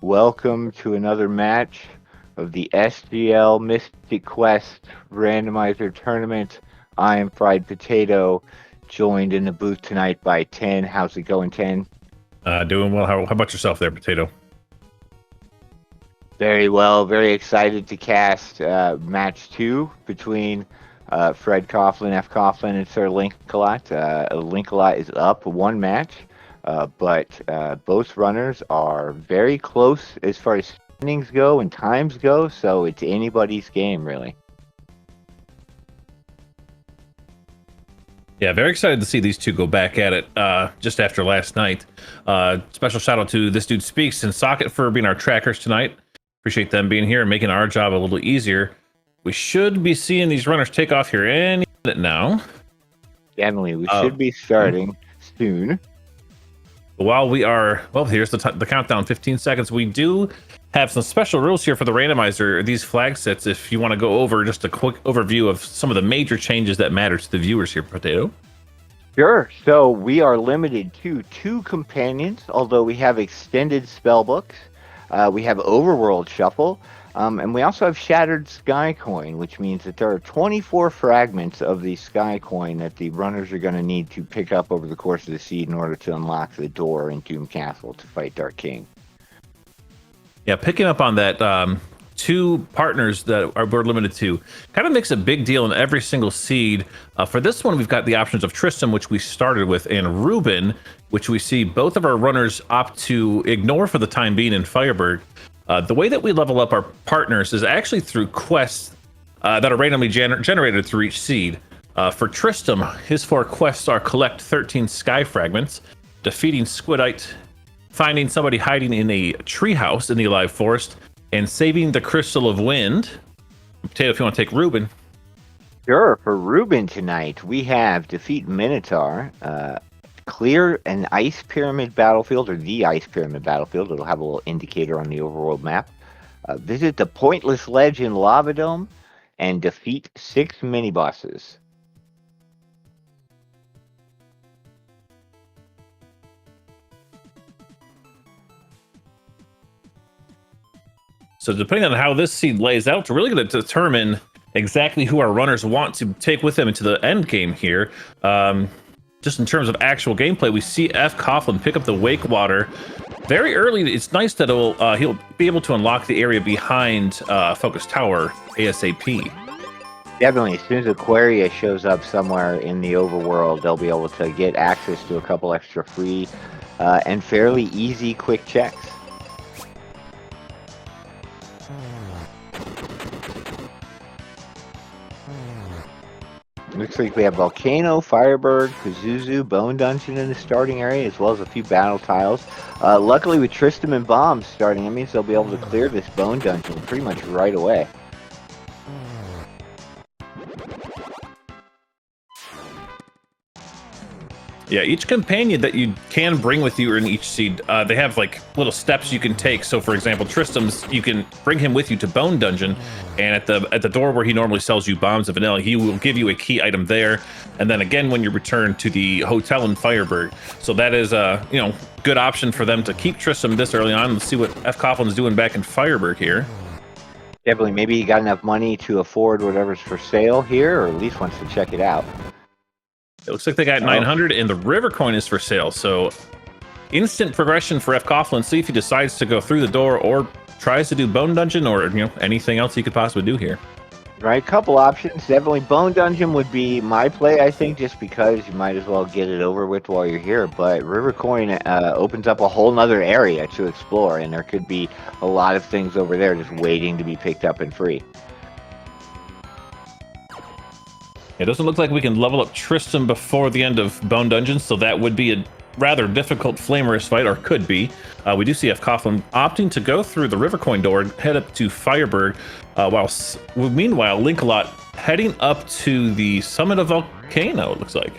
Welcome to another match of the SGL Mystic Quest Randomizer Tournament. I am Fried Potato, joined in the booth tonight by 10. How's it going, 10? Doing well. How about yourself there, Potato? Very well. Very excited to cast match 2 between Fred Coughlin, fcoughlin, and SirLinkalot. Linkalot is up one match. But both runners are very close as far as standings go and times go, so it's anybody's game, really. Yeah, very excited to see these two go back at it just after last night. Special shout out to This Dude Speaks and Socket for being our trackers tonight. Appreciate them being here and making our job a little easier. We should be seeing these runners take off here any minute now. Definitely, we should be starting soon. While we are, well, here's the countdown, 15 seconds. We do have some special rules here for the randomizer, these flag sets, if you want to go over just a quick overview of some of the major changes that matter to the viewers here, Potato. Sure. So we are limited to 2 companions, although we have extended spell books. We have Overworld Shuffle, and we also have Shattered Sky Coin, which means that there are 24 fragments of the Sky Coin that the runners are going to need to pick up over the course of the seed in order to unlock the door in Doom Castle to fight Dark King. Yeah, picking up on that, 2 partners that we're limited to kind of makes a big deal in every single seed. For this one, we've got the options of Tristram, which we started with, and Ruben, which we see both of our runners opt to ignore for the time being in Firebird. The way that we level up our partners is actually through quests that are randomly generated through each seed. For Tristram, his 4 quests are collect 13 sky fragments, defeating Squidite, finding somebody hiding in a treehouse in the Alive Forest, and saving the Crystal of Wind. Potato, if you want to take Ruben. Sure. For Ruben tonight, we have defeat Minotaur, clear an ice pyramid battlefield, or the ice pyramid battlefield. It'll have a little indicator on the overworld map. Visit the Pointless Ledge in Lava Dome, and defeat 6 mini-bosses. So depending on how this seed lays out, we're really going to determine exactly who our runners want to take with them into the end game here. Just in terms of actual gameplay, we see fcoughlin pick up the Wake Water very early. It's nice that he'll be able to unlock the area behind Focus Tower ASAP. Definitely, as soon as Aquaria shows up somewhere in the overworld, they'll be able to get access to a couple extra free and fairly easy quick checks. Looks like we have Volcano, Firebird, Pazuzu, Bone Dungeon in the starting area, as well as a few battle tiles. Luckily, with Tristram and Bombs starting, that means they'll be able to clear this Bone Dungeon pretty much right away. Yeah, each companion that you can bring with you in each seed, they have like little steps you can take. So for example, Tristram's, you can bring him with you to Bone Dungeon, and at the door where he normally sells you bombs of vanilla, he will give you a key item there. And then again, when you return to the hotel in Firebird. So that is a good option for them to keep Tristram this early on. Let's see what fcoghlin's doing back in Firebird here. Definitely, maybe he got enough money to afford whatever's for sale here, or at least wants to check it out. It looks like they got 900, and the River Coin is for sale. So instant progression for fcoughlin. See if he decides to go through the door or tries to do Bone Dungeon, or anything else he could possibly do here. Right, couple options. Definitely Bone Dungeon would be my play, I think, just because you might as well get it over with while you're here. But River Coin opens up a whole nother area to explore, and there could be a lot of things over there just waiting to be picked up and free. It doesn't look like we can level up Tristram before the end of Bone Dungeon, so that would be a rather difficult Flamerous fight, or could be. We do see fcoughlin opting to go through the River Coin door and head up to Firebird, meanwhile Linkalot heading up to the summit of Volcano, it looks like.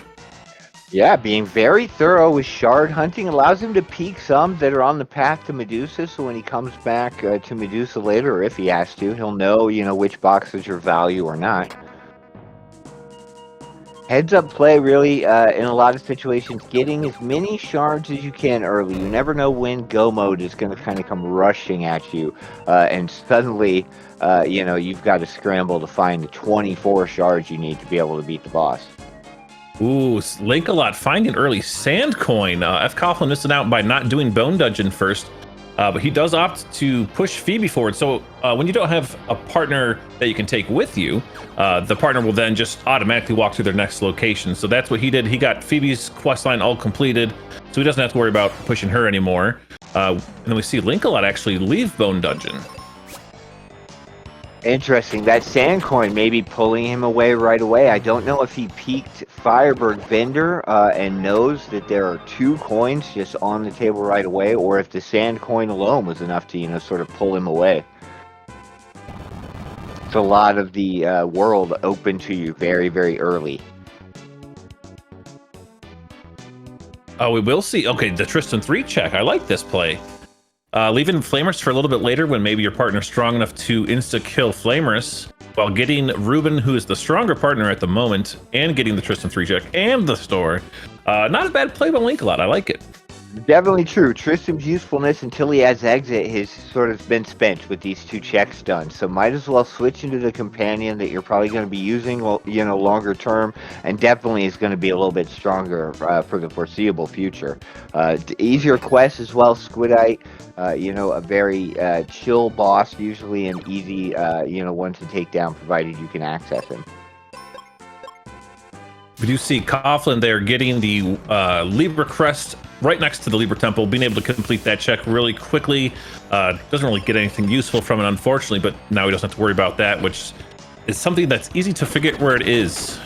Yeah, being very thorough with shard hunting allows him to peek some that are on the path to Medusa, so when he comes back to Medusa later, or if he has to, he'll know, which boxes are value or not. Heads up play, really, in a lot of situations, getting as many shards as you can early. You never know when go mode is going to kind of come rushing at you, and suddenly, you've got to scramble to find the 24 shards you need to be able to beat the boss. Ooh, Linkalot finding early sand coin. fcoughlin missing out by not doing Bone Dungeon first. But he does opt to push Phoebe forward. So when you don't have a partner that you can take with you, the partner will then just automatically walk to their next location. So that's what he did. He got Phoebe's quest line all completed, so he doesn't have to worry about pushing her anymore. And then we see Linkalot actually leave Bone Dungeon. Interesting. That sand coin may be pulling him away right away. I don't know if he peeked Firebird Vendor and knows that there are 2 coins just on the table right away, or if the sand coin alone was enough to, sort of pull him away. It's a lot of the world open to you very, very early. Oh, we will see. Okay, the Tristan 3 check. I like this play. Leaving Flamerous for a little bit later when maybe your partner's strong enough to insta-kill Flamerous, while getting Ruben, who is the stronger partner at the moment, and getting the Tristan 3 check and the store. Not a bad play by Linkalot. I like it. Definitely true. Tristan's usefulness until he has exit has sort of been spent with these 2 checks done. So might as well switch into the companion that you're probably going to be using, longer term, and definitely is going to be a little bit stronger for the foreseeable future. Easier quest as well, Squidite. A very chill boss, usually an easy, one to take down, provided you can access him. We do see Coughlin there getting the Libra Crest right next to the Libra Temple, being able to complete that check really quickly. Doesn't really get anything useful from it, unfortunately, but now he doesn't have to worry about that, which is something that's easy to forget where it is.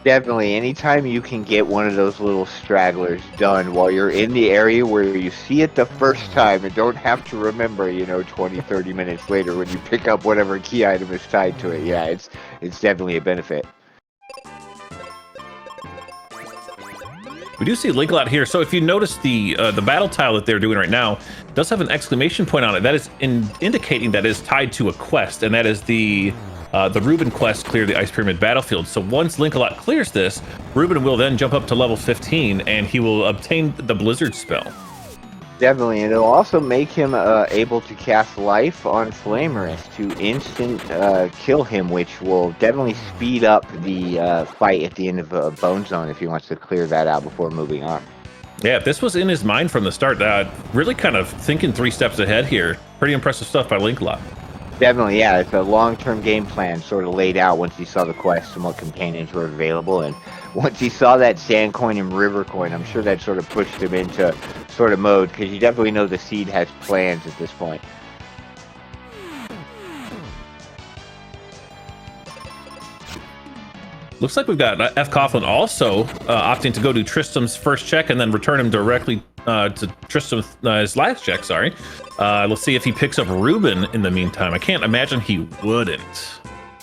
Definitely. Anytime you can get one of those little stragglers done while you're in the area where you see it the first time and don't have to remember, 20, 30 minutes later when you pick up whatever key item is tied to it. Yeah, it's definitely a benefit. We do see Linkalot here. So if you notice the battle tile that they're doing right now does have an exclamation point on it. That is indicating that it is tied to a quest, and that is the Ruben quest, clear the Ice Pyramid battlefield. So once Linkalot clears this, Ruben will then jump up to level 15 and he will obtain the Blizzard spell. Definitely, and it'll also make him able to cast Life on Flamerous to instant kill him, which will definitely speed up the fight at the end of Bone Zone if he wants to clear that out before moving on. Yeah, this was in his mind from the start. Really kind of thinking 3 steps ahead here. Pretty impressive stuff by Linkalot. Definitely, yeah. It's a long-term game plan sort of laid out once he saw the quests and what companions were available. And once he saw that Sand Coin and River Coin, I'm sure that sort of pushed him into sort of mode, because you definitely know the Seed has plans at this point. Looks like we've got fcoughlin also opting to go to Tristram's first check and then return him directly to Tristram's his last check, sorry. Let's see if he picks up Ruben in the meantime. I can't imagine he wouldn't.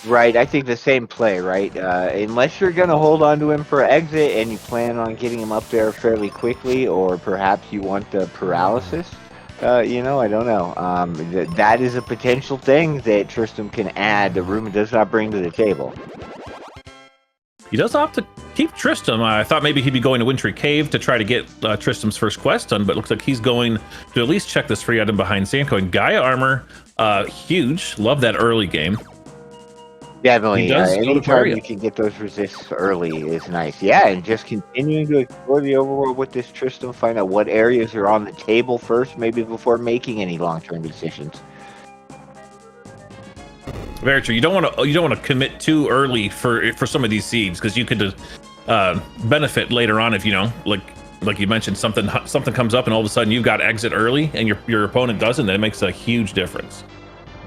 Right, I think the same play, right? Unless you're going to hold on to him for exit and you plan on getting him up there fairly quickly, or perhaps you want the paralysis, I don't know. That is a potential thing that Tristram can add that Ruben does not bring to the table. He does opt to keep Tristram. I thought maybe he'd be going to Wintry Cave to try to get Tristram's first quest done, but it looks like he's going to at least check this free item behind Sandcoin. Gaia armor, huge. Love that early game. Definitely. Anytime you can get those resists early is nice. Yeah, and just continuing to explore the overworld with this Tristram, find out what areas are on the table first, maybe before making any long-term decisions. Very true. You don't want to commit too early for some of these seeds, because you could benefit later on if like you mentioned, something comes up and all of a sudden you've got exit early and your opponent doesn't. Then it makes a huge difference.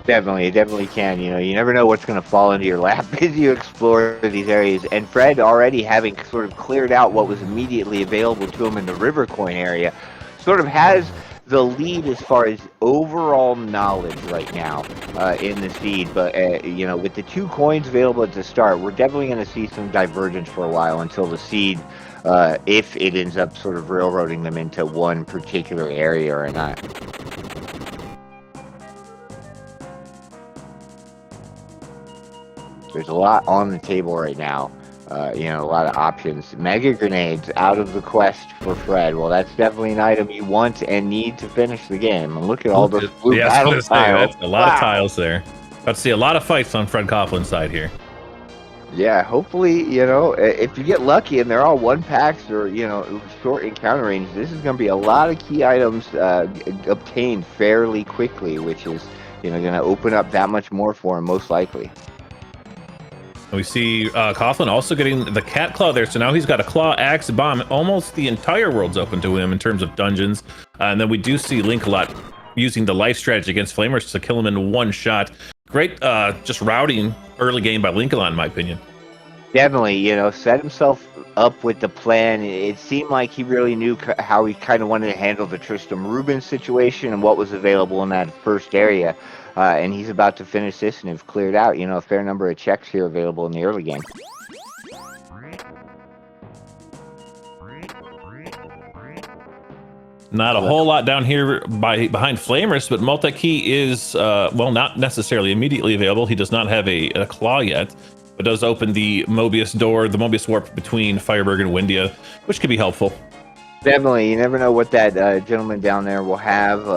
Definitely, it definitely can. You never know what's going to fall into your lap as you explore these areas. And Fred, already having sort of cleared out what was immediately available to him in the River Coin area, sort of has the lead as far as overall knowledge right now in the seed. But with the 2 coins available at the start, we're definitely going to see some divergence for a while until the seed, if it ends up sort of railroading them into one particular area or not. There's a lot on the table right now. A lot of options. Mega grenades out of the quest for Fred. Well, that's definitely an item you want and need to finish the game. And look at all those blue Yeah, I was battle gonna say, tiles. that's a lot of tiles there. About to see a lot of fights on Fred Coughlin's side here. Yeah, hopefully, if you get lucky and they're all one packs or, short encounter range, this is going to be a lot of key items obtained fairly quickly, which is, going to open up that much more for him, most likely. We see Coughlin also getting the cat claw there, so now he's got a claw, axe, bomb. Almost the entire world's open to him in terms of dungeons. And then we do see Linkalot using the life strategy against Flamers to kill him in one shot. Great, just routing early game by Linkalot, in my opinion. Definitely, set himself up with the plan. It seemed like he really knew how he kind of wanted to handle the Tristram Rubin situation and what was available in that first area. And he's about to finish this and have cleared out, a fair number of checks here available in the early game. Not a whole lot down here behind Flamers, but Multi-Key is, not necessarily immediately available. He does not have a claw yet, but does open the Mobius door, the Mobius warp between Fireburg and Windia, which could be helpful. Definitely. You never know what that gentleman down there will have,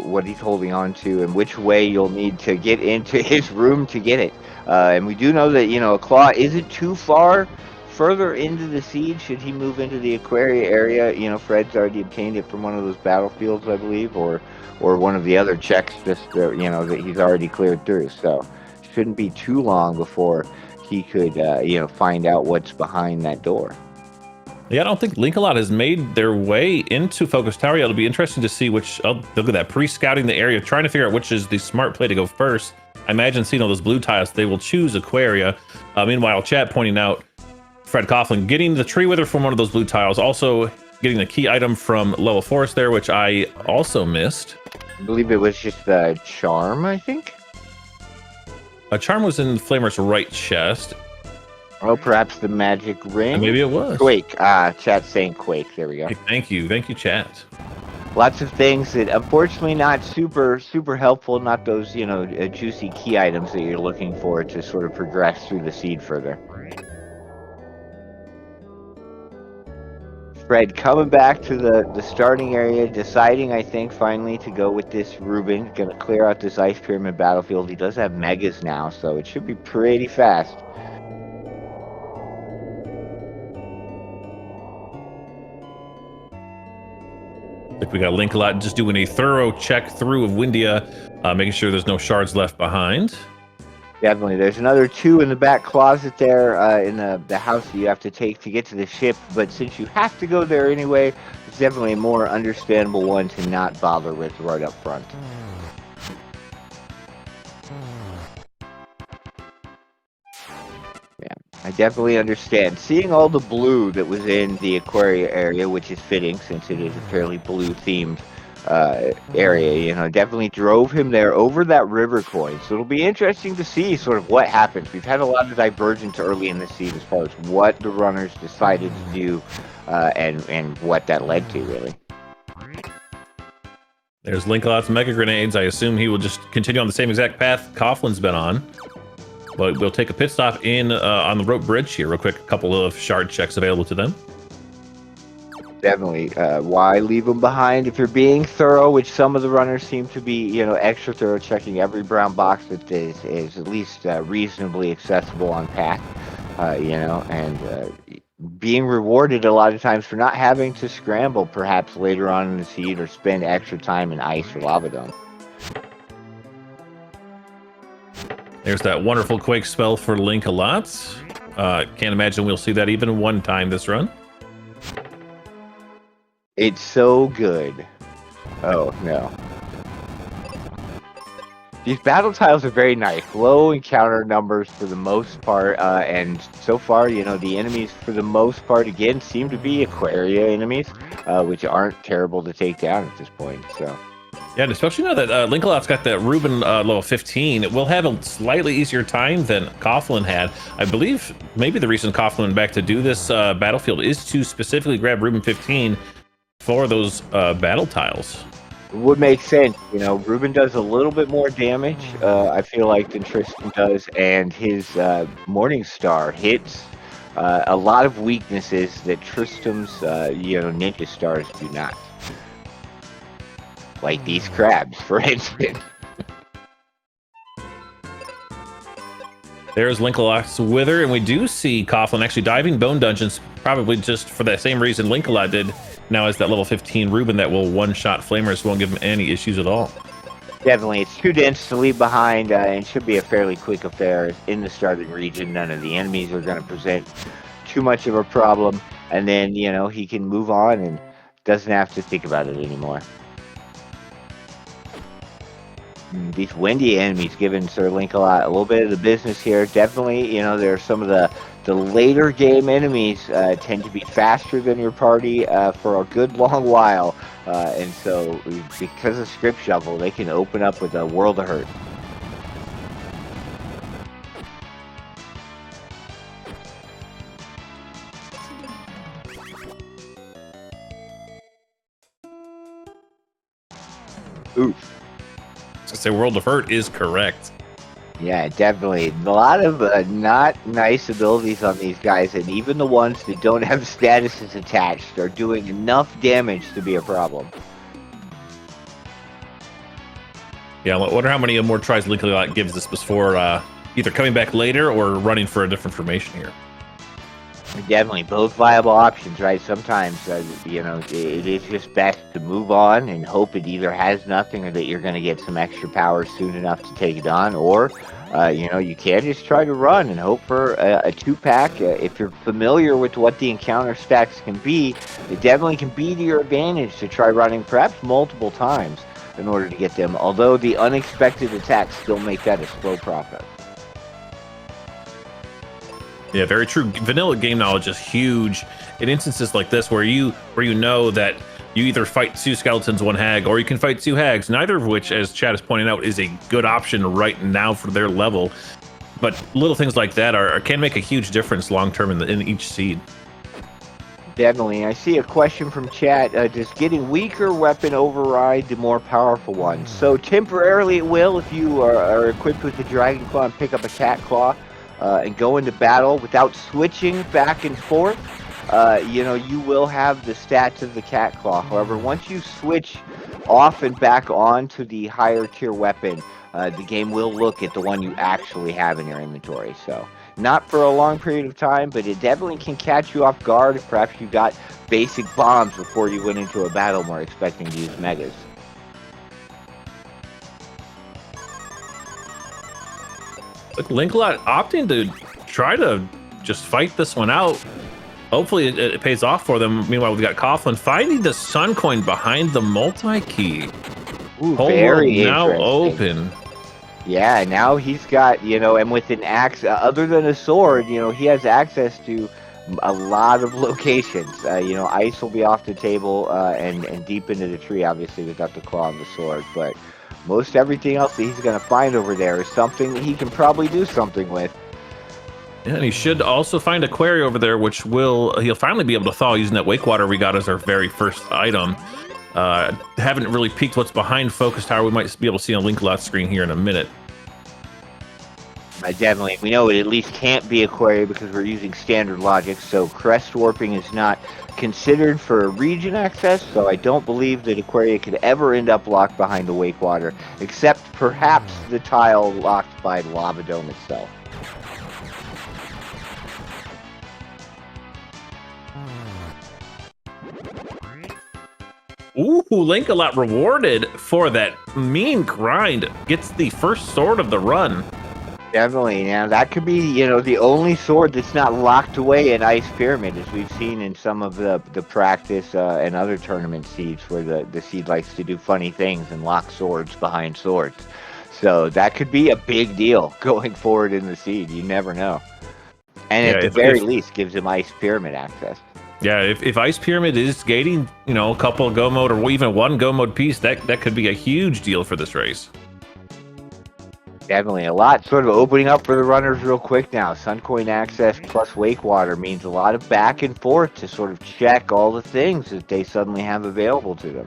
what he's holding on to and which way you'll need to get into his room to get it. And we do know that, a claw isn't too further into the seed should he move into the Aquaria area. Fred's already obtained it from one of those battlefields, I believe, or one of the other checks just, that he's already cleared through. So shouldn't be too long before he could, find out what's behind that door. Yeah, I don't think Linkalot has made their way into Focus Tower yet. It'll be interesting to see which, look at that, pre-scouting the area, trying to figure out which is the smart play to go first. I imagine seeing all those blue tiles, they will choose Aquaria. Meanwhile, chat pointing out Fred Coughlin getting the tree wither from one of those blue tiles, also getting the key item from Level Forest there, which I also missed. I believe it was just the charm, I think. A charm was in Flamer's right chest. Oh, perhaps the magic ring? Maybe it was. Quake. Chat's saying Quake. There we go. Hey, thank you, chat. Lots of things that unfortunately not super helpful, not those, juicy key items that you're looking for to sort of progress through the seed further. Fred coming back to the starting area, deciding, I think, finally to go with this Rubin. Going to clear out this Ice Pyramid battlefield. He does have Megas now, so it should be pretty fast. We got Linkalot just doing a thorough check through of Windia, making sure there's no shards left behind. Definitely. There's another 2 in the back closet there in the house that you have to take to get to the ship. But since you have to go there anyway, it's definitely a more understandable one to not bother with right up front. I definitely understand. Seeing all the blue that was in the Aquaria area, which is fitting since it is a fairly blue-themed area, definitely drove him there over that river coin. So it'll be interesting to see sort of what happens. We've had a lot of divergence early in the seed as far as what the runners decided to do and what that led to, really. There's Linkalot's Mega Grenades. I assume he will just continue on the same exact path Coughlin's been on. But we'll take a pit stop in on the rope bridge here real quick. A couple of shard checks available to them. Definitely. Why leave them behind if you're being thorough, which some of the runners seem to be, extra thorough, checking every brown box that is at least reasonably accessible on path, and being rewarded a lot of times for not having to scramble perhaps later on in the seed or spend extra time in ice or lava dome. There's that wonderful Quake spell for Linkalot. Can't imagine we'll see that even one time this run. It's so good. Oh, no. These battle tiles are very nice. Low encounter numbers for the most part, and so far, the enemies for the most part, again, seem to be Aquaria enemies, which aren't terrible to take down at this point, so... Yeah, and especially now that Linkalot's got that Rubin level 15, it will have a slightly easier time than Coughlin had. I believe maybe the reason Coughlin went back to do this battlefield is to specifically grab Rubin 15 for those battle tiles. It would make sense. Rubin does a little bit more damage, I feel like, than Tristan does, and his Morning Star hits a lot of weaknesses that Tristram's ninja stars do not. Like these crabs, for instance. There's Linkalot's Wither, and we do see Coughlin actually diving bone dungeons, probably just for that same reason Linkalot did. Now as that level 15 Ruben that will one-shot flamers, won't give him any issues at all. Definitely, it's too dense to leave behind, and should be a fairly quick affair in the starting region. None of the enemies are going to present too much of a problem, and then, he can move on and doesn't have to think about it anymore. These windy enemies giving SirLinkalot a little bit of the business here. Definitely, there are some of the later game enemies tend to be faster than your party for a good long while. And so because of Script Shuffle, they can open up with a world of hurt. Oof. I say World of Hurt is correct. Yeah, definitely. A lot of not nice abilities on these guys, and even the ones that don't have statuses attached are doing enough damage to be a problem. Yeah, I wonder how many more tries Linkalot gives this before either coming back later or running for a different formation here. Definitely, both viable options, right? Sometimes, it is just best to move on and hope it either has nothing or that you're going to get some extra power soon enough to take it on, or, you can just try to run and hope for a 2-pack. If you're familiar with what the encounter stacks can be, it definitely can be to your advantage to try running perhaps multiple times in order to get them, although the unexpected attacks still make that a slow process. Yeah, very true. Vanilla game knowledge is huge in instances like this where you know that you either fight 2 skeletons, 1 hag, or you can fight 2 hags, neither of which, as Chad is pointing out, is a good option right now for their level. But little things like that can make a huge difference long term in each seed. Definitely. I see a question from chat. Does getting weaker weapon override the more powerful one? So temporarily it will if you are equipped with the Dragon Claw and pick up a Cat Claw. And go into battle without switching back and forth, you will have the stats of the Cat Claw. However, once you switch off and back on to the higher tier weapon, the game will look at the one you actually have in your inventory. So, not for a long period of time, but it definitely can catch you off guard if perhaps you got basic bombs before you went into a battle and were expecting to use megas. Look, Linkalot opting to try to just fight this one out. Hopefully it pays off for them. Meanwhile, we've got Coughlin finding the Sun Coin behind the multi-key. Ooh, very now open. Yeah, now he's got, and with an axe, other than a sword, he has access to a lot of locations. Ice will be off the table and deep into the tree, obviously, without the claw and the sword. But most everything else that he's going to find over there is something that he can probably do something with. Yeah, and he should also find a quarry over there, which he'll finally be able to thaw using that wake water we got as our very first item. Haven't really peeked what's behind Focus Tower. We might be able to see on Linkalot's screen here in a minute. Definitely. We know it at least can't be a quarry because we're using standard logic, so crest warping is not considered for region access, so I don't believe that Aquaria could ever end up locked behind the wake water, except perhaps the tile locked by the lava dome itself. Ooh, Linkalot rewarded for that mean grind. Gets the first sword of the run. Definitely. Now that could be, the only sword that's not locked away in Ice Pyramid, as we've seen in some of the practice and other tournament seeds where the seed likes to do funny things and lock swords behind swords. So that could be a big deal going forward in the seed. You never know. And at the very least, gives him Ice Pyramid access. Yeah, if Ice Pyramid is gating, a couple of go mode or even one go mode piece, that could be a huge deal for this race. Definitely. A lot sort of opening up for the runners real quick now. Suncoin access plus wake water means a lot of back and forth to sort of check all the things that they suddenly have available to them.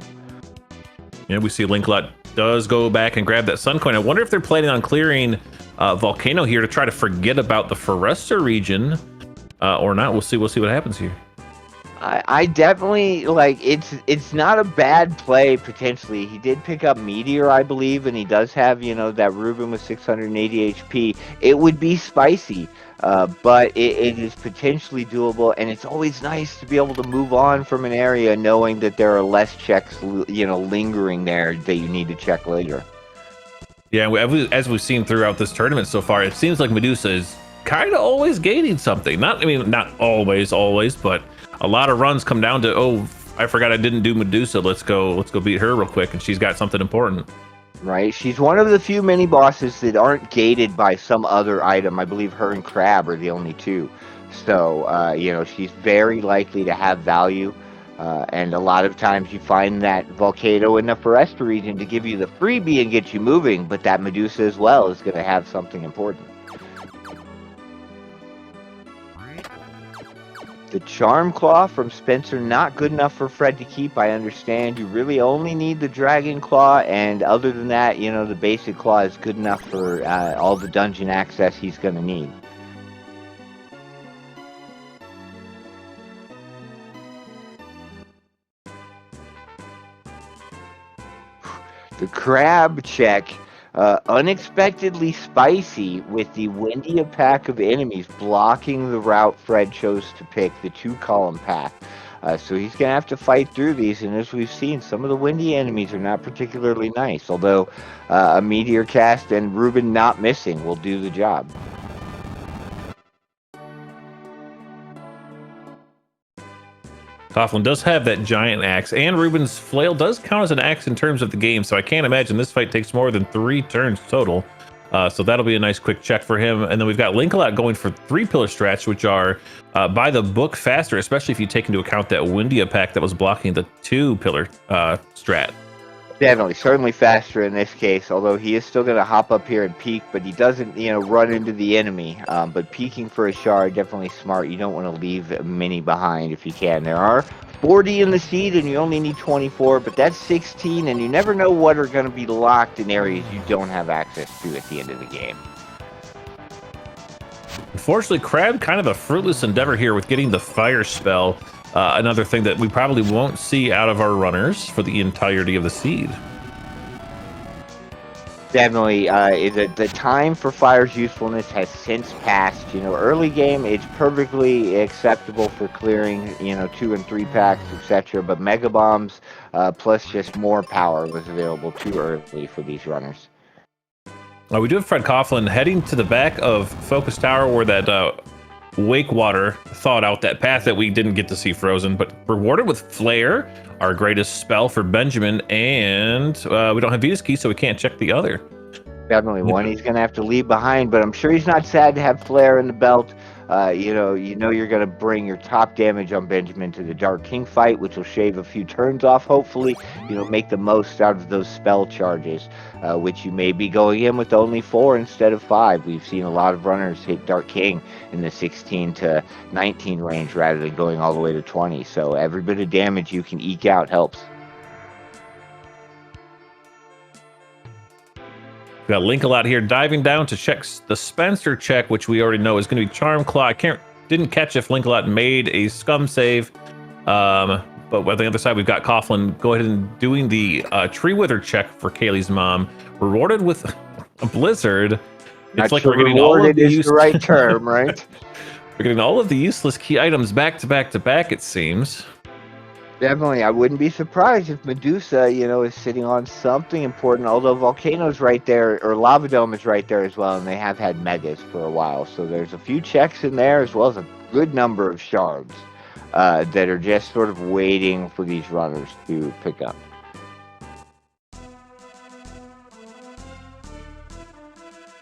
Yeah, we see Linkalot does go back and grab that Suncoin. I wonder if they're planning on clearing Volcano here to try to forget about the Foresta region. or not. We'll see. We'll see what happens here. I definitely like it's not a bad play potentially. He did pick up Meteor, I believe, and he does have, that Ruben with 680 HP. It would be spicy, but it is potentially doable, and it's always nice to be able to move on from an area knowing that there are less checks, lingering there that you need to check later. Yeah, as we've seen throughout this tournament so far, it seems like Medusa is kind of always gating something. Not always, but a lot of runs come down to, oh, I forgot I didn't do Medusa. Let's go beat her real quick, and she's got something important. Right, she's one of the few mini bosses that aren't gated by some other item. I believe her and Crab are the only two. So, she's very likely to have value. And a lot of times you find that Volcano in the Foresta region to give you the freebie and get you moving, but that Medusa as well is going to have something important. The Charm Claw from Spencer, not good enough for Fred to keep, I understand. You really only need the Dragon Claw, and other than that, the basic claw is good enough for all the dungeon access he's going to need. The Crab check, unexpectedly spicy with the Windia pack of enemies blocking the route Fred chose to pick, the 2-column path. So he's going to have to fight through these, and as we've seen, some of the Windy enemies are not particularly nice, although a Meteor cast and Ruben not missing will do the job. Coughlin does have that giant axe, and Ruben's flail does count as an axe in terms of the game, so I can't imagine this fight takes more than 3 turns total. So that'll be a nice quick check for him. And then we've got Linkalot going for 3-pillar strats, which are by the book faster, especially if you take into account that Windia pack that was blocking the 2-pillar strat. Definitely, certainly faster in this case, although he is still going to hop up here and peek, but he doesn't, run into the enemy. But peeking for a shard, definitely smart. You don't want to leave a mini behind if you can. There are 40 in the seed, and you only need 24, but that's 16, and you never know what are going to be locked in areas you don't have access to at the end of the game. Unfortunately, Crab, kind of a fruitless endeavor here with getting the fire spell. Another thing that we probably won't see out of our runners for the entirety of the seed. Definitely, the time for fire's usefulness has since passed. Early game, it's perfectly acceptable for clearing, 2 and 3 packs, etc. But Mega Bombs plus just more power was available too early for these runners. We do have Fred Coughlin heading to the back of Focus Tower, where that Wake Water thawed out that path that we didn't get to see frozen, but rewarded with Flare, our greatest spell for Benjamin, and we don't have Vita's Key, so we can't check the other. Definitely one he's going to have to leave behind, but I'm sure he's not sad to have Flare in the belt. You're going to bring your top damage on Benjamin to the Dark King fight, which will shave a few turns off, hopefully. Make the most out of those spell charges, which you may be going in with only 4 instead of 5. We've seen a lot of runners hit Dark King in the 16 to 19 range rather than going all the way to 20. So every bit of damage you can eke out helps. We got Linkalot here diving down to check the Spencer check, which we already know is going to be Charm Claw. I didn't catch if Linkalot made a scum save. But on the other side, we've got Coughlin go ahead and doing the Tree Wither check for Kaylee's mom, rewarded with a blizzard. It's like we're getting all of the right term, right? We're getting all of the useless key items back to back to back, it seems. Definitely, I wouldn't be surprised if Medusa, is sitting on something important, although Volcano's right there, or Lava Dome is right there as well, and they have had Megas for a while, so there's a few checks in there, as well as a good number of shards that are just sort of waiting for these runners to pick up.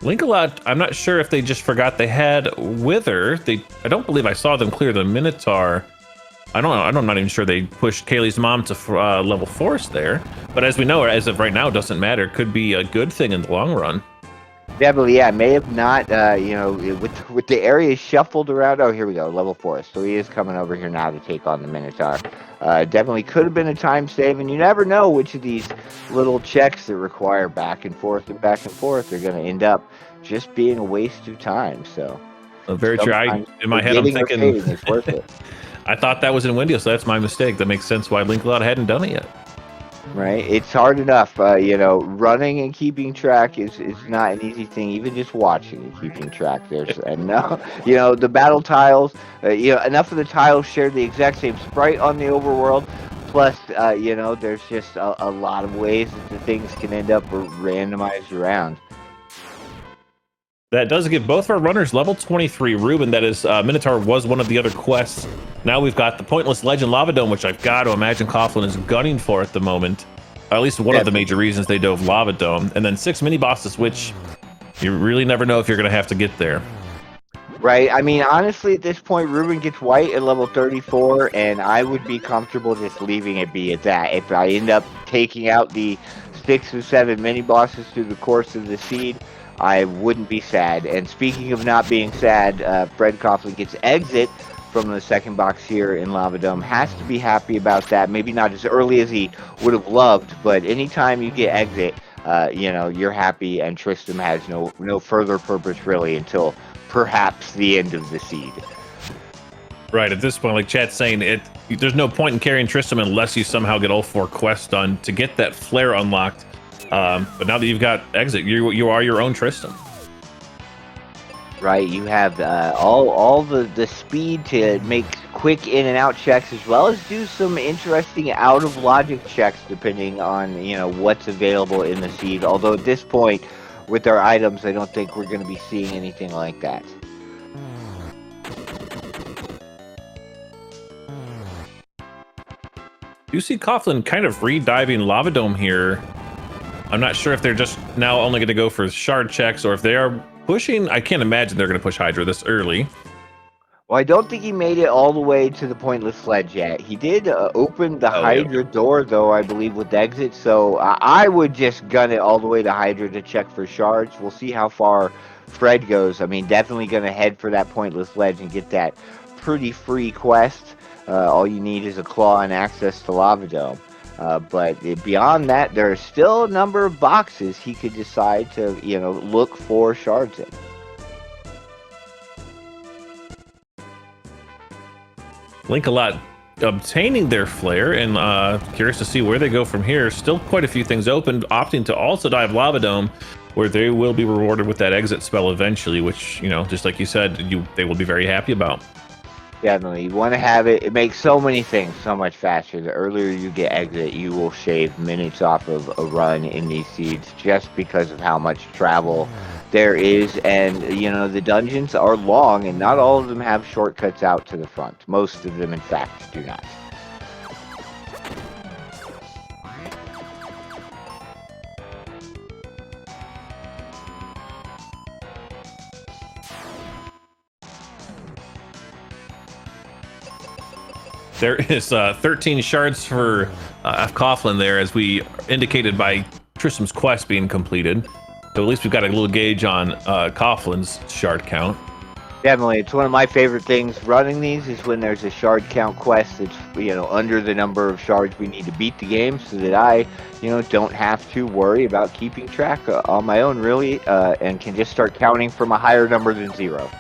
Linkalot, I'm not sure if they just forgot they had Wither. I don't believe I saw them clear the Minotaur. I'm not even sure they pushed Kaylee's mom to level force there. But as we know, as of right now, it doesn't matter. It could be a good thing in the long run. Definitely, yeah. May have not, with the areas shuffled around. Oh, here we go, level 4. So he is coming over here now to take on the Minotaur. Definitely could have been a time save, and you never know which of these little checks that require back and forth are going to end up just being a waste of time. So Very true. Sometimes In my head, I'm forgetting or thinking saving is worth it. I thought that was in Windio, so that's my mistake. That makes sense why Linkalot hadn't done it yet. Right, it's hard enough. Running and keeping track is not an easy thing. Even just watching and keeping track, there's and now the battle tiles. Enough of the tiles share the exact same sprite on the overworld. Plus, there's just a lot of ways that the things can end up randomized around. That does give both our runners level 23. Ruben, that is, Minotaur was one of the other quests. Now we've got the Pointless Legend Lava Dome, which I've got to imagine Coughlin is gunning for at the moment. Or at least one of the major reasons they dove Lava Dome. And then 6 mini bosses, which you really never know if you're going to have to get there. Right. I mean, honestly, at this point, Ruben gets white at level 34, and I would be comfortable just leaving it be at that. If I end up taking out the 6 or 7 mini bosses through the course of the seed, I wouldn't be sad. And speaking of not being sad, Fred Coughlin gets exit from the second box here in Lava Dome. Has to be happy about that. Maybe not as early as he would have loved, but anytime you get exit, you're happy, and Tristram has no further purpose really until perhaps the end of the seed. Right, at this point, like chat's saying, there's no point in carrying Tristram unless you somehow get all 4 quests done to get that flare unlocked. But now that you've got exit, you are your own Tristram. Right, you have all the speed to make quick in and out checks, as well as do some interesting out of logic checks depending on what's available in the seed. Although at this point, with our items, I don't think we're going to be seeing anything like that. You see Coughlin kind of re-diving Lava Dome here. I'm not sure if they're just now only going to go for shard checks, or if they are pushing. I can't imagine they're going to push Hydra this early. Well, I don't think he made it all the way to the Pointless Sledge yet. He did open the Hydra door, though, I believe, with exit. So I would just gun it all the way to Hydra to check for shards. We'll see how far Fred goes. I mean, definitely going to head for that Pointless Ledge and get that pretty free quest. All you need is a claw and access to Lava Dome. But beyond that, there are still a number of boxes he could decide to, look for shards in. Linkalot obtaining their flare, and curious to see where they go from here. Still quite a few things open, opting to also dive Lava Dome, where they will be rewarded with that exit spell eventually, which, just like you said, they will be very happy about. Definitely. You want to have it. It makes so many things so much faster. The earlier you get exit, you will shave minutes off of a run in these seeds just because of how much travel there is. And, the dungeons are long, and not all of them have shortcuts out to the front. Most of them, in fact, do not. There is 13 shards for Coughlin there, as we indicated by Tristram's quest being completed. So at least we've got a little gauge on Coughlin's shard count. Definitely, it's one of my favorite things running these is when there's a shard count quest that's under the number of shards we need to beat the game, so that I don't have to worry about keeping track on my own really, and can just start counting from a higher number than 0.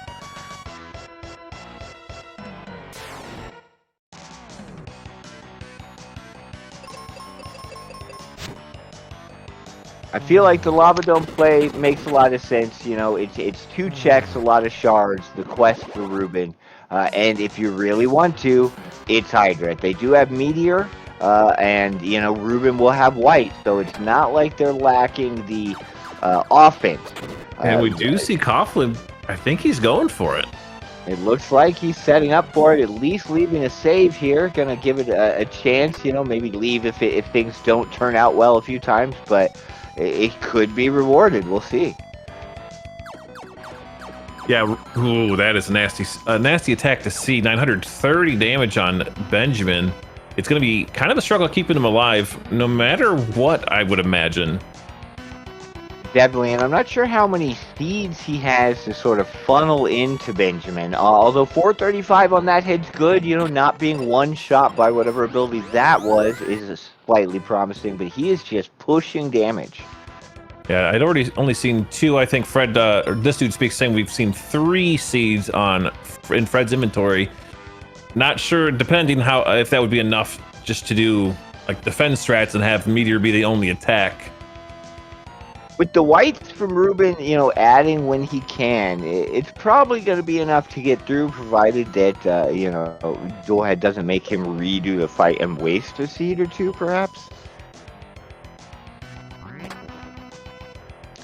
I feel like the Lava Dome play makes a lot of sense. It's 2 checks, a lot of shards, the quest for Ruben. And if you really want to, it's Hydra. They do have Meteor, and, Ruben will have White. So it's not like they're lacking the offense. And we do see Coughlin. I think he's going for it. It looks like he's setting up for it, at least leaving a save here. Gonna give it a chance, maybe leave if things don't turn out well a few times. But it could be rewarded. We'll see. Yeah, ooh, that is a nasty attack to see. 930 damage on Benjamin. It's going to be kind of a struggle keeping him alive, no matter what, I would imagine. Definitely, and I'm not sure how many seeds he has to sort of funnel into Benjamin. Although 435 on that head's good, not being one shot by whatever ability that was is slightly promising, but he is just pushing damage. Yeah, I'd only seen 2. I think Fred, or this dude speaks saying we've seen 3 seeds in Fred's inventory. Not sure, depending how if that would be enough just to do like defense strats and have Meteor be the only attack. With the whites from Ruben, adding when he can, it's probably going to be enough to get through, provided that, Dualhead doesn't make him redo the fight and waste a seed or 2, perhaps.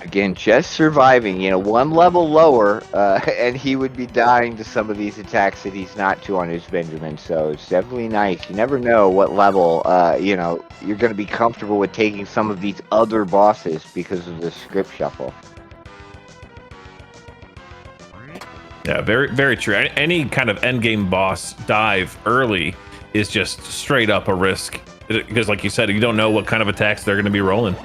Again, just surviving, 1 level lower, and he would be dying to some of these attacks that he's not to on his Benjamin. So it's definitely nice. You never know what level, you're going to be comfortable with taking some of these other bosses because of the script shuffle. Yeah, very, very true. Any kind of endgame boss dive early is just straight up a risk. Because like you said, you don't know what kind of attacks they're going to be rolling.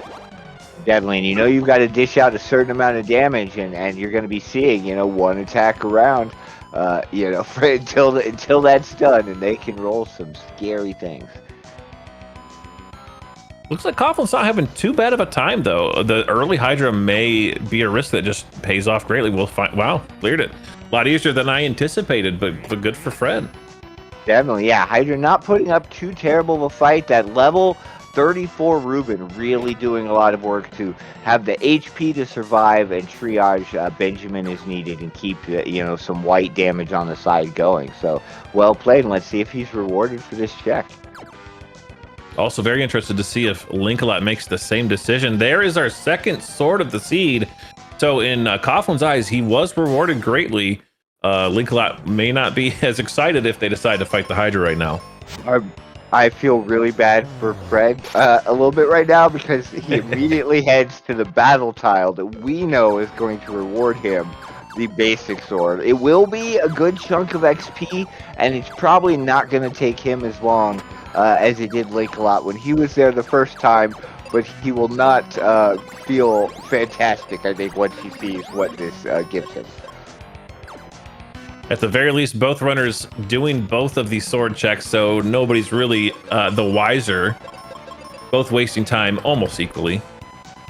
Definitely, and you've got to dish out a certain amount of damage, and you're going to be seeing, 1 attack around, until that's done, and they can roll some scary things. Looks like Coughlin's not having too bad of a time, though. The early Hydra may be a risk that just pays off greatly. We'll find. Wow, cleared it. A lot easier than I anticipated, but good for Fred. Definitely, yeah. Hydra not putting up too terrible of a fight. That level 34 Ruben really doing a lot of work to have the HP to survive and triage Benjamin is needed and keep some white damage on the side going. So well played, and let's see if he's rewarded for this check. Also very interested to see if Linkalot makes the same decision. There is our second sword of the seed. So in Coughlin's eyes, he was rewarded greatly. Linkalot may not be as excited if they decide to fight the Hydra right now. I feel really bad for Fred a little bit right now because he immediately heads to the battle tile that we know is going to reward him the basic sword. It will be a good chunk of XP, and it's probably not going to take him as long as it did Linkalot when he was there the first time, but he will not feel fantastic, I think, once he sees what this gives him. At the very least, both runners doing both of these sword checks, so nobody's really the wiser. Both wasting time almost equally.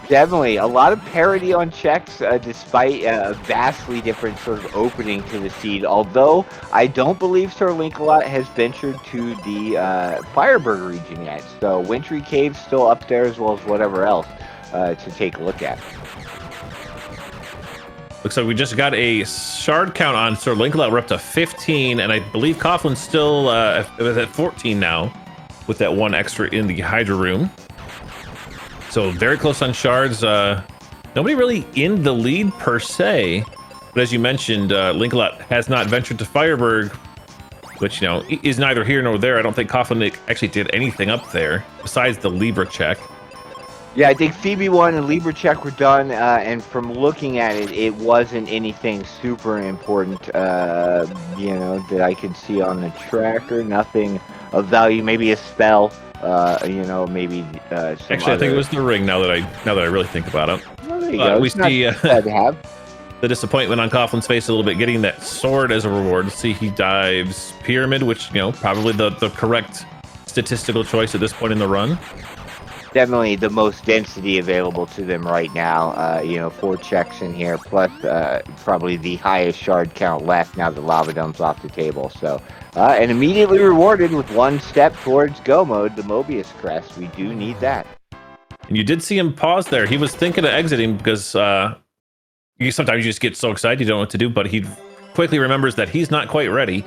Definitely. A lot of parity on checks, despite a vastly different sort of opening to the seed. Although, I don't believe SirLinkalot has ventured to the Fireberg region yet. So, Wintry Cave's still up there as well as whatever else to take a look at. Looks like we just got a shard count on SirLinkalot. We're up to 15, and I believe Coughlin's still at 14 now, with that 1 extra in the Hydra room. So very close on shards. Nobody really in the lead per se, but as you mentioned, Linkalot has not ventured to Fireberg, which is neither here nor there. I don't think Coughlin actually did anything up there besides the Libra check. Yeah, I think Phoebe 1 and Libra check were done, and from looking at it, it wasn't anything super important, that I could see on the tracker. Nothing of value, maybe a spell, maybe some Actually, I think it was the ring, now that I really think about it. Well, there you go. We see bad to have. The disappointment on Coughlin's face a little bit, getting that sword as a reward. See, he dives Pyramid, which, probably the correct statistical choice at this point in the run. Definitely the most density available to them right now. 4 checks in here, plus probably the highest shard count left now that Lava Dump's off the table. So, and immediately rewarded with 1 step towards go mode, the Mobius crest. We do need that. And you did see him pause there. He was thinking of exiting because sometimes you just get so excited you don't know what to do, but he quickly remembers that he's not quite ready.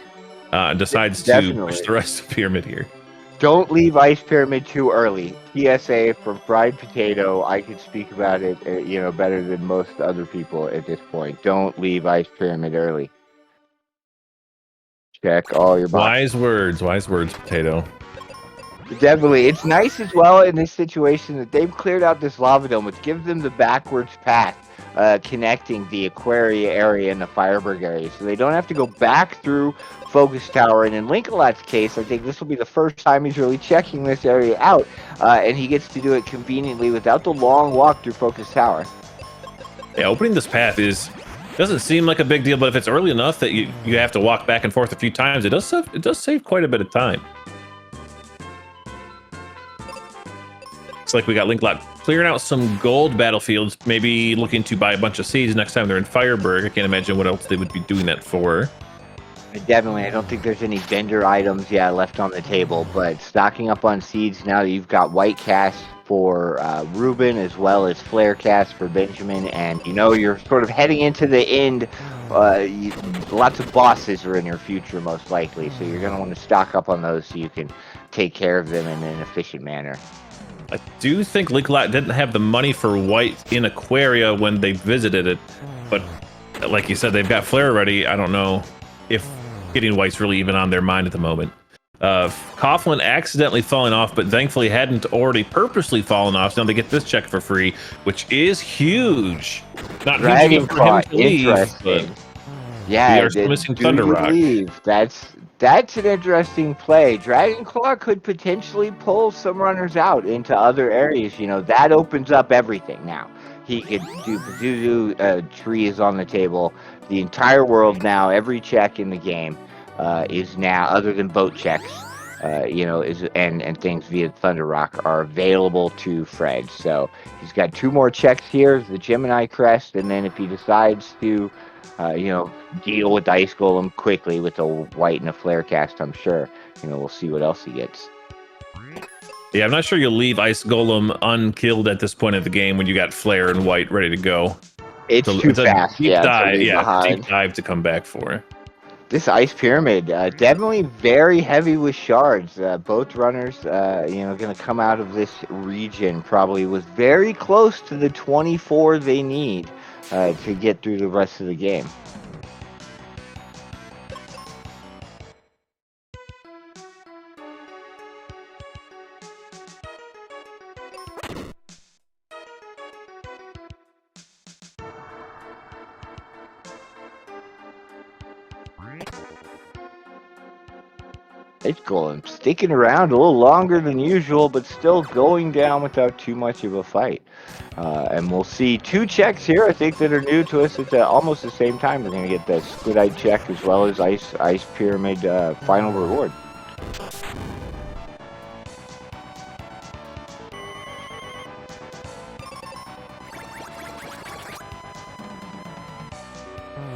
Decides to push the rest of Pyramid here. Don't leave Ice Pyramid too early. PSA from Fried Potato. I could speak about it, better than most other people at this point. Don't leave Ice Pyramid early. Check all your boxes. Wise words, Potato. Definitely. It's nice as well in this situation that they've cleared out this lava dome, which gives them the backwards path connecting the Aquaria area and the Fireberg area. So they don't have to go back through Focus Tower. And in Linkalot's case, I think this will be the first time he's really checking this area out. And he gets to do it conveniently without the long walk through Focus Tower. Yeah, opening this path doesn't seem like a big deal, but if it's early enough that you have to walk back and forth a few times, it does save quite a bit of time. Looks like we got Linkalot clearing out some gold battlefields, maybe looking to buy a bunch of seeds next time they're in Fireburg. I can't imagine what else they would be doing that for. Definitely, I don't think there's any vendor items, left on the table, but stocking up on seeds now that you've got white cast for Ruben as well as flare cast for Benjamin, and you're sort of heading into the end. Lots of bosses are in your future, most likely, so you're going to want to stock up on those so you can take care of them in an efficient manner. I do think SirLinkalot didn't have the money for white in Aquaria when they visited it, but like you said, they've got flare already. I don't know if getting white's really even on their mind at the moment. Coughlin accidentally falling off, but thankfully hadn't already purposely fallen off, so now they get this check for free, which is huge. Not huge enough for him to leave, but we are still missing Thunder Rock. That's an interesting play. Dragonclaw could potentially pull some runners out into other areas. That opens up everything now. He could do trees on the table. The entire world now, every check in the game is now, other than boat checks, and things via Thunder Rock are available to Fred. So he's got 2 more checks here, the Gemini Crest, and then if he decides to, deal with the Ice Golem quickly with a white and a flare cast, I'm sure, we'll see what else he gets. Yeah, I'm not sure you'll leave Ice Golem unkilled at this point of the game when you got flare and white ready to go. It's too fast. Deep dive to come back for. This Ice Pyramid, definitely very heavy with shards. Both runners, going to come out of this region probably with very close to the 24 they need to get through the rest of the game. Ice Golem sticking around a little longer than usual, but still going down without too much of a fight. And we'll see 2 checks here, I think, that are new to us at almost the same time. We're going to get the Squidite check as well as Ice Pyramid final reward.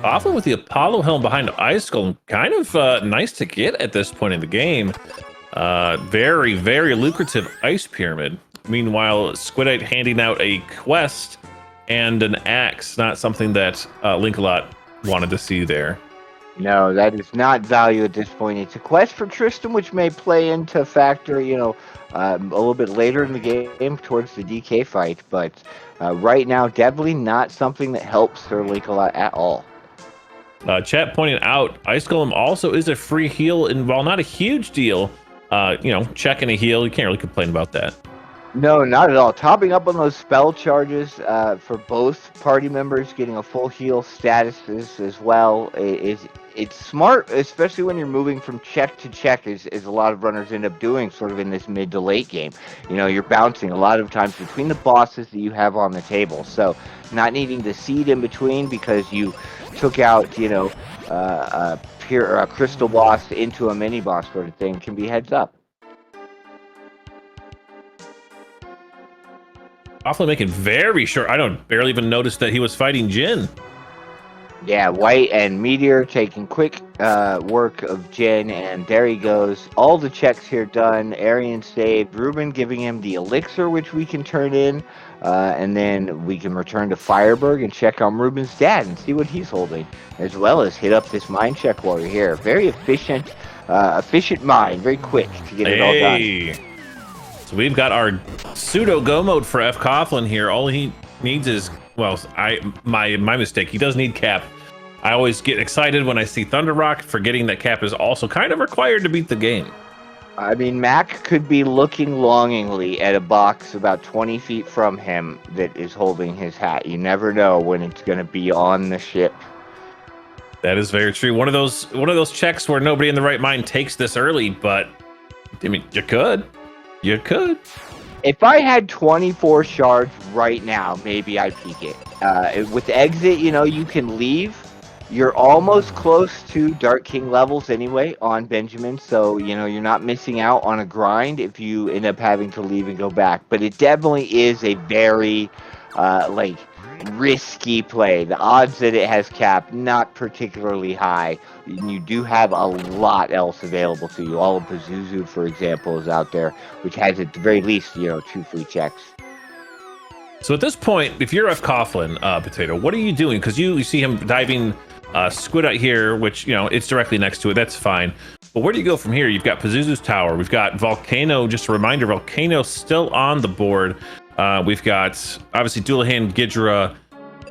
Coughlin with the Apollo helm behind Ice Golem, kind of nice to get at this point in the game. Very, very lucrative Ice Pyramid. Meanwhile, Squidite handing out a quest and an axe, not something that SirLinkalot wanted to see there. No, that is not value at this point. It's a quest for Tristan, which may play into factor, a little bit later in the game towards the DK fight. But right now, definitely not something that helps SirLinkalot at all. Chat pointing out, Ice Golem also is a free heal, and while not a huge deal, checking a heal, you can't really complain about that. No, not at all. Topping up on those spell charges for both party members, getting a full heal statuses as well. It's smart, especially when you're moving from check to check, as a lot of runners end up doing sort of in this mid to late game. You're bouncing a lot of times between the bosses that you have on the table. So not needing the seed in between because you took out, a crystal boss into a mini boss sort of thing can be heads up. Coughlin making very sure. I barely even noticed that he was fighting Jin. Yeah, White and Meteor taking quick work of Jin, and there he goes. All the checks here done. Arian saved. Ruben giving him the elixir, which we can turn in, and then we can return to Fireburg and check on Ruben's dad and see what he's holding, as well as hit up this mind check while we're here. Very efficient mind, very quick to get it all done. So we've got our pseudo go mode for fcoughlin here. All he needs is, well, my mistake. He does need cap. I always get excited when I see Thunder Rock, forgetting that cap is also kind of required to beat the game. I mean, Mac could be looking longingly at a box about 20 feet from him that is holding his hat. You never know when it's going to be on the ship. That is very true. One of those checks where nobody in the right mind takes this early, but I mean, you could. If I had 24 shards right now, maybe I'd peek it. With exit, you can leave. You're almost close to Dark King levels anyway on Benjamin, so you're not missing out on a grind if you end up having to leave and go back. But it definitely is a very like risky play. The odds that it has cap not particularly high. And you do have a lot else available to you. All of Pazuzu, for example, is out there, which has at the very least 2 free checks. So at this point, if you're fcoughlin, Potato, what are you doing? Because you see him diving squid out here, which it's directly next to it. That's fine. But where do you go from here? You've got Pazuzu's tower. We've got Volcano. Just a reminder, Volcano still on the board. We've got obviously Dullahan, Gidra.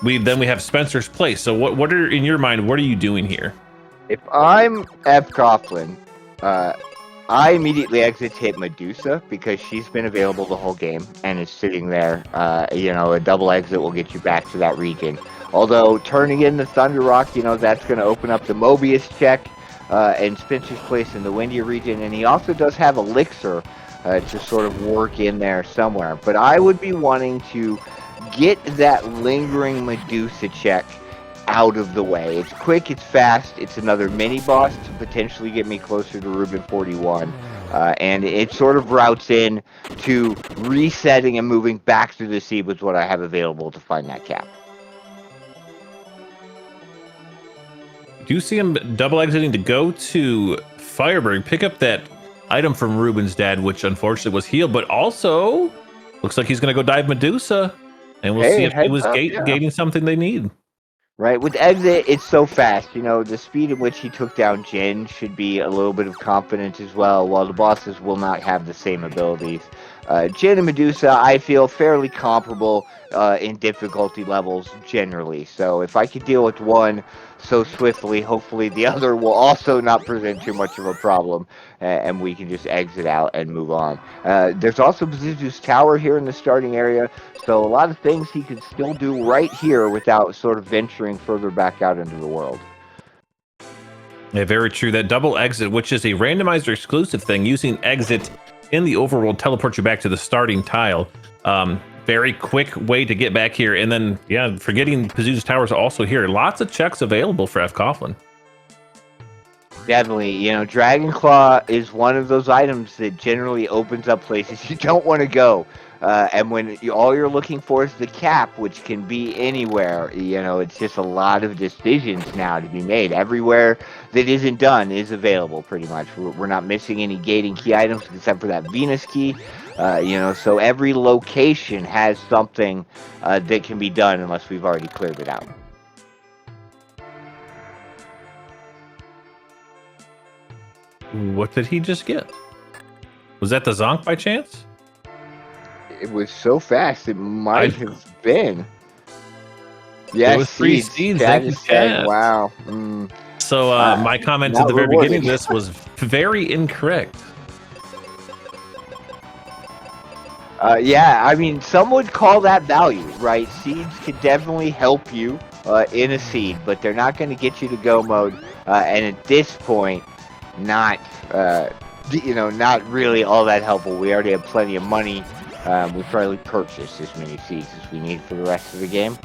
We have Spencer's place. So what are in your mind? What are you doing here? If I'm fcoughlin, I immediately exit to hit Medusa because she's been available the whole game and is sitting there. A double exit will get you back to that region. Although turning in the Thunder Rock, that's going to open up the Mobius check and Spencer's place in the Windia region. And he also does have Elixir to sort of work in there somewhere. But I would be wanting to get that lingering Medusa check out of the way. It's quick, it's fast, it's another mini boss to potentially get me closer to Rubin 41. And it sort of routes in to resetting and moving back through the sea with what I have available to find that cap. Do you see him double exiting to go to Fireberg, pick up that item from Ruben's dad, which unfortunately was healed, but also looks like he's going to go dive Medusa, and we'll see if he was gating something they need. Right, with exit, it's so fast. The speed at which he took down Jin should be a little bit of confidence as well, while the bosses will not have the same abilities. Jin and Medusa, I feel fairly comparable in difficulty levels generally. So if I could deal with one so swiftly, hopefully the other will also not present too much of a problem, and we can just exit out and move on. There's also Pazuzu's tower here in the starting area, so a lot of things he could still do right here without sort of venturing further back out into the world. Yeah, very true. That double exit, which is a randomizer exclusive thing, using exit in the overworld teleport you back to the starting tile. Very quick way to get back here. And then, forgetting Pazuzu's tower is also here. Lots of checks available for fcoughlin. Definitely, Dragon Claw is one of those items that generally opens up places you don't want to go. And when all you're looking for is the cap, which can be anywhere, it's just a lot of decisions now to be made. Everywhere that isn't done is available, pretty much. We're not missing any gating key items except for that Venus key. So every location has something that can be done unless we've already cleared it out. What did he just get? Was that the Zonk by chance? It was so fast, it might have been. Yes, it was 3 seeds. That is saying, wow. So my comment at the very beginning of this was very incorrect. Yeah, I mean, some would call that value, right? Seeds can definitely help you in a seed, but they're not going to get you to go mode. And at this point, not really all that helpful. We already have plenty of money. We probably purchased as many seeds as we need for the rest of the game.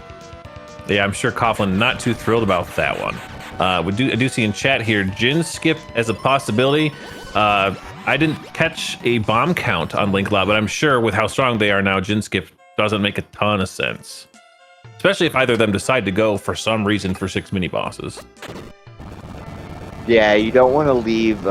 Yeah, I'm sure Coughlin not too thrilled about that one. I do see in chat here, Jin skip as a possibility. I didn't catch a bomb count on Linkalot, but I'm sure with how strong they are now, Jin skip doesn't make a ton of sense. Especially if either of them decide to go for some reason for 6 mini bosses. Yeah, you don't want to leave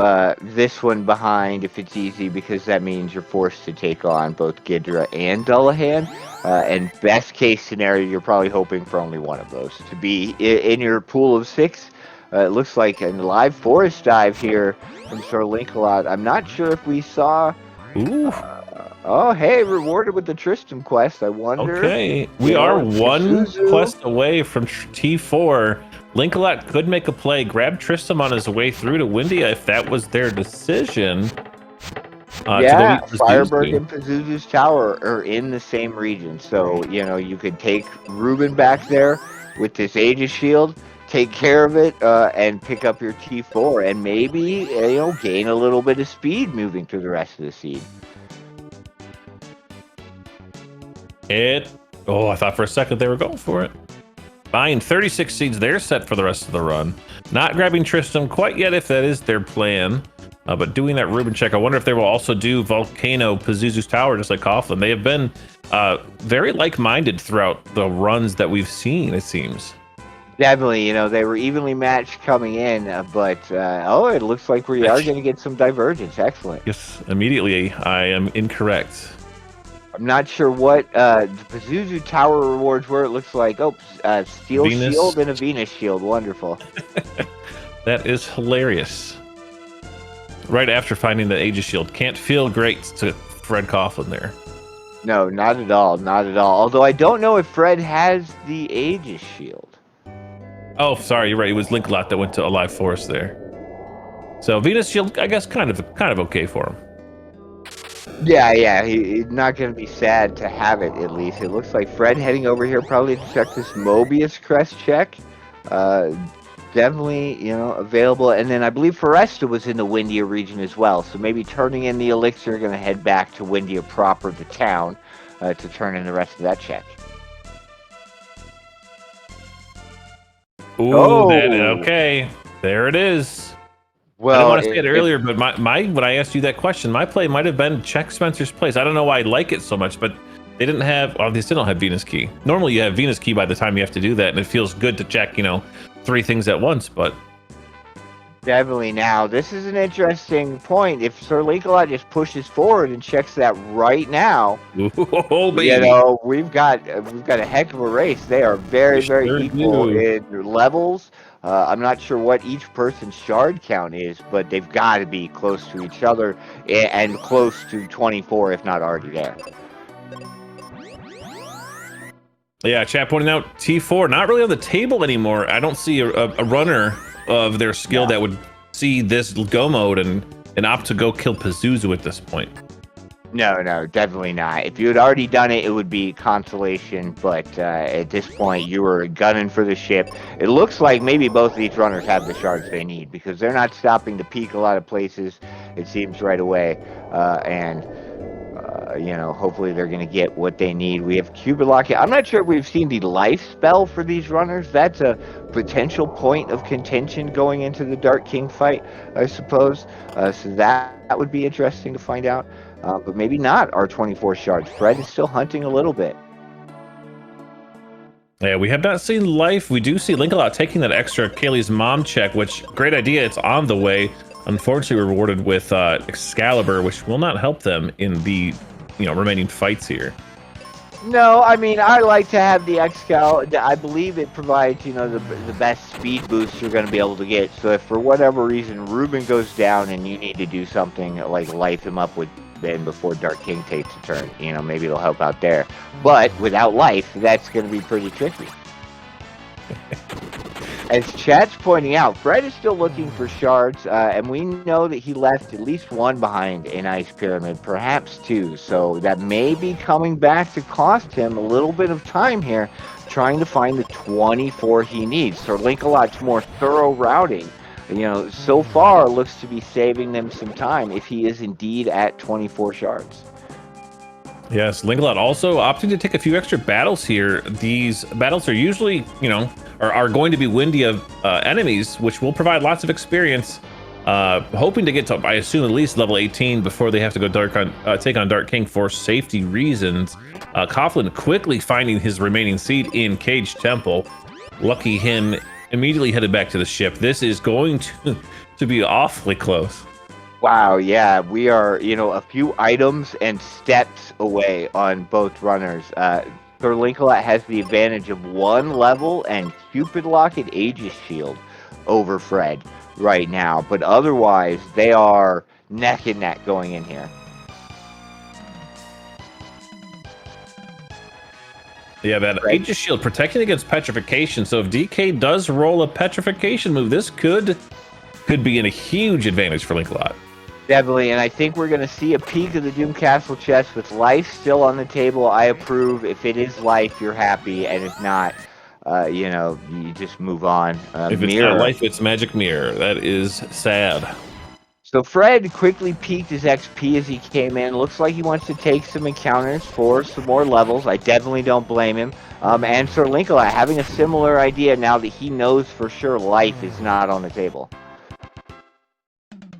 this one behind if it's easy, because that means you're forced to take on both Gidra and Dullahan. And best case scenario, you're probably hoping for only one of those to be in your pool of 6. It looks like a live forest dive here from SirLinkalot. I'm not sure if we saw... Ooh. Oh, hey, rewarded with the Tristram quest. I wonder... Okay, we are one quest away from T4. Linkalot could make a play, grab Tristram on his way through to Windia if that was their decision. Yeah, Fireberg and Pazuzu's tower are in the same region. So, you could take Ruben back there with this Aegis shield, take care of it, and pick up your T4, and maybe, gain a little bit of speed moving through the rest of the seed. I thought for a second they were going for it. buying 36 seeds. They're set for the rest of the run. Not grabbing Tristram quite yet, if that is their plan. But doing that Rubin check, I wonder if they will also do Volcano Pazuzu's Tower, just like Coughlin. They have been very like-minded throughout the runs that we've seen, it seems. Definitely, they were evenly matched coming in, but it looks like we are going to get some divergence. Excellent. Yes, immediately I am incorrect. I'm not sure what the Pazuzu Tower rewards were. It looks like, Steel Venus. Shield and a Venus Shield. Wonderful. That is hilarious. Right after finding the Aegis Shield. Can't feel great to Fred Coughlin there. No, not at all. Not at all. Although I don't know if Fred has the Aegis Shield. Oh, sorry, you're right. It was Linkalot that went to Alive Forest there. So Venus Shield, I guess, kind of okay for him. Yeah, he's not going to be sad to have it, at least. It looks like Fred heading over here probably to check this Mobius crest check. Definitely, available. And then I believe Foresta was in the Windia region as well. So maybe turning in the elixir, going to head back to Windia proper, the town, to turn in the rest of that check. Ooh, okay. There it is. Well, I didn't want to say it earlier, but my when I asked you that question, my play might have been check Spencer's place. I don't know why I like it so much, but they didn't have, they still don't have Venus Key. Normally you have Venus Key by the time you have to do that, and it feels good to check, 3 things at once, but... Definitely. Now, this is an interesting point. If SirLinkalot just pushes forward and checks that right now, baby. we've got a heck of a race. They are very, very equal in levels. I'm not sure what each person's shard count is, but they've got to be close to each other and close to 24, if not already there. Yeah, chat pointing out T4 not really on the table anymore. I don't see a runner of their skill that would see this go mode and opt to go kill Pazuzu at this point. No, definitely not. If you had already done it, it would be consolation, but at this point, you were gunning for the ship. It looks like maybe both of these runners have the shards they need, because they're not stopping to peek a lot of places, it seems, right away, hopefully they're going to get what they need. We have Cupid Lock. I'm not sure if we've seen the life spell for these runners. That's a potential point of contention going into the Dark King fight, I suppose. So that would be interesting to find out. But maybe not our 24 shards. Fred is still hunting a little bit. Yeah, we have not seen life. We do see Linkalot taking that extra Kaylee's mom check, which, great idea. It's on the way. Unfortunately, rewarded with Excalibur, which will not help them in the remaining fights here. No, I mean, I like to have the Excal. I believe it provides, the best speed boost you're going to be able to get. So if for whatever reason Ruben goes down and you need to do something like life him up with Ben before Dark King takes a turn, maybe it'll help out there. But without life, that's going to be pretty tricky. As chat's pointing out, Fred is still looking for shards, and we know that he left at least one behind in Ice Pyramid, perhaps 2. So that may be coming back to cost him a little bit of time here, trying to find the 24 he needs. So SirLinkalot's more thorough routing, so far looks to be saving them some time if he is indeed at 24 shards. Yes, Linkalot also opting to take a few extra battles here. These battles are usually, are going to be Windia enemies, which will provide lots of experience. Hoping to get to, I assume, at least level 18 before they have to go take on Dark King for safety reasons. Coughlin quickly finding his remaining seed in Cage Temple. Lucky him, immediately headed back to the ship. This is going to be awfully close. Wow, yeah, we are, a few items and steps away on both runners. SirLinkalot has the advantage of 1 level and Cupid Lock and Aegis Shield over Fred right now, but otherwise they are neck and neck going in here. Yeah, that Aegis Shield protecting against petrification, so if DK does roll a petrification move, this could be in a huge advantage for Linkalot. Definitely, and I think we're going to see a peek of the Doom Castle chest with life still on the table. I approve. If it is life, you're happy, and if not, you just move on. If it's not life, it's magic mirror. That is sad. So Fred quickly peaked his XP as he came in. Looks like he wants to take some encounters for some more levels. I definitely don't blame him. And SirLinkalot having a similar idea now that he knows for sure life is not on the table.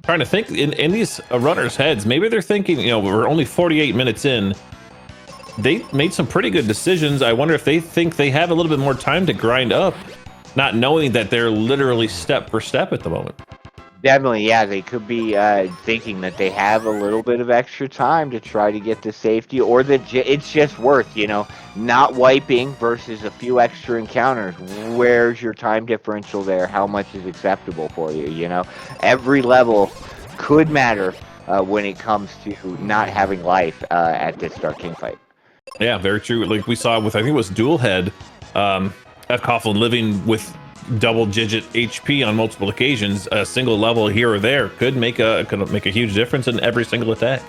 Trying to think in these runners' heads, maybe they're thinking, you know, we're only 48 minutes in. They made some pretty good decisions. I wonder if they think they have a little bit more time to grind up, not knowing that they're literally step for step at the moment. Definitely, yeah. They could be thinking that they have a little bit of extra time to try to get to safety, or that it's just worth, you know, not wiping versus a few extra encounters. Where's your time differential there? How much is acceptable for you? You know, every level could matter when it comes to not having life at this Dark King fight. Yeah, very true. Like we saw with, I think it was Dual Head, fcoughlin living with double-digit HP on multiple occasions. A single level here or there could make a huge difference in every single attack.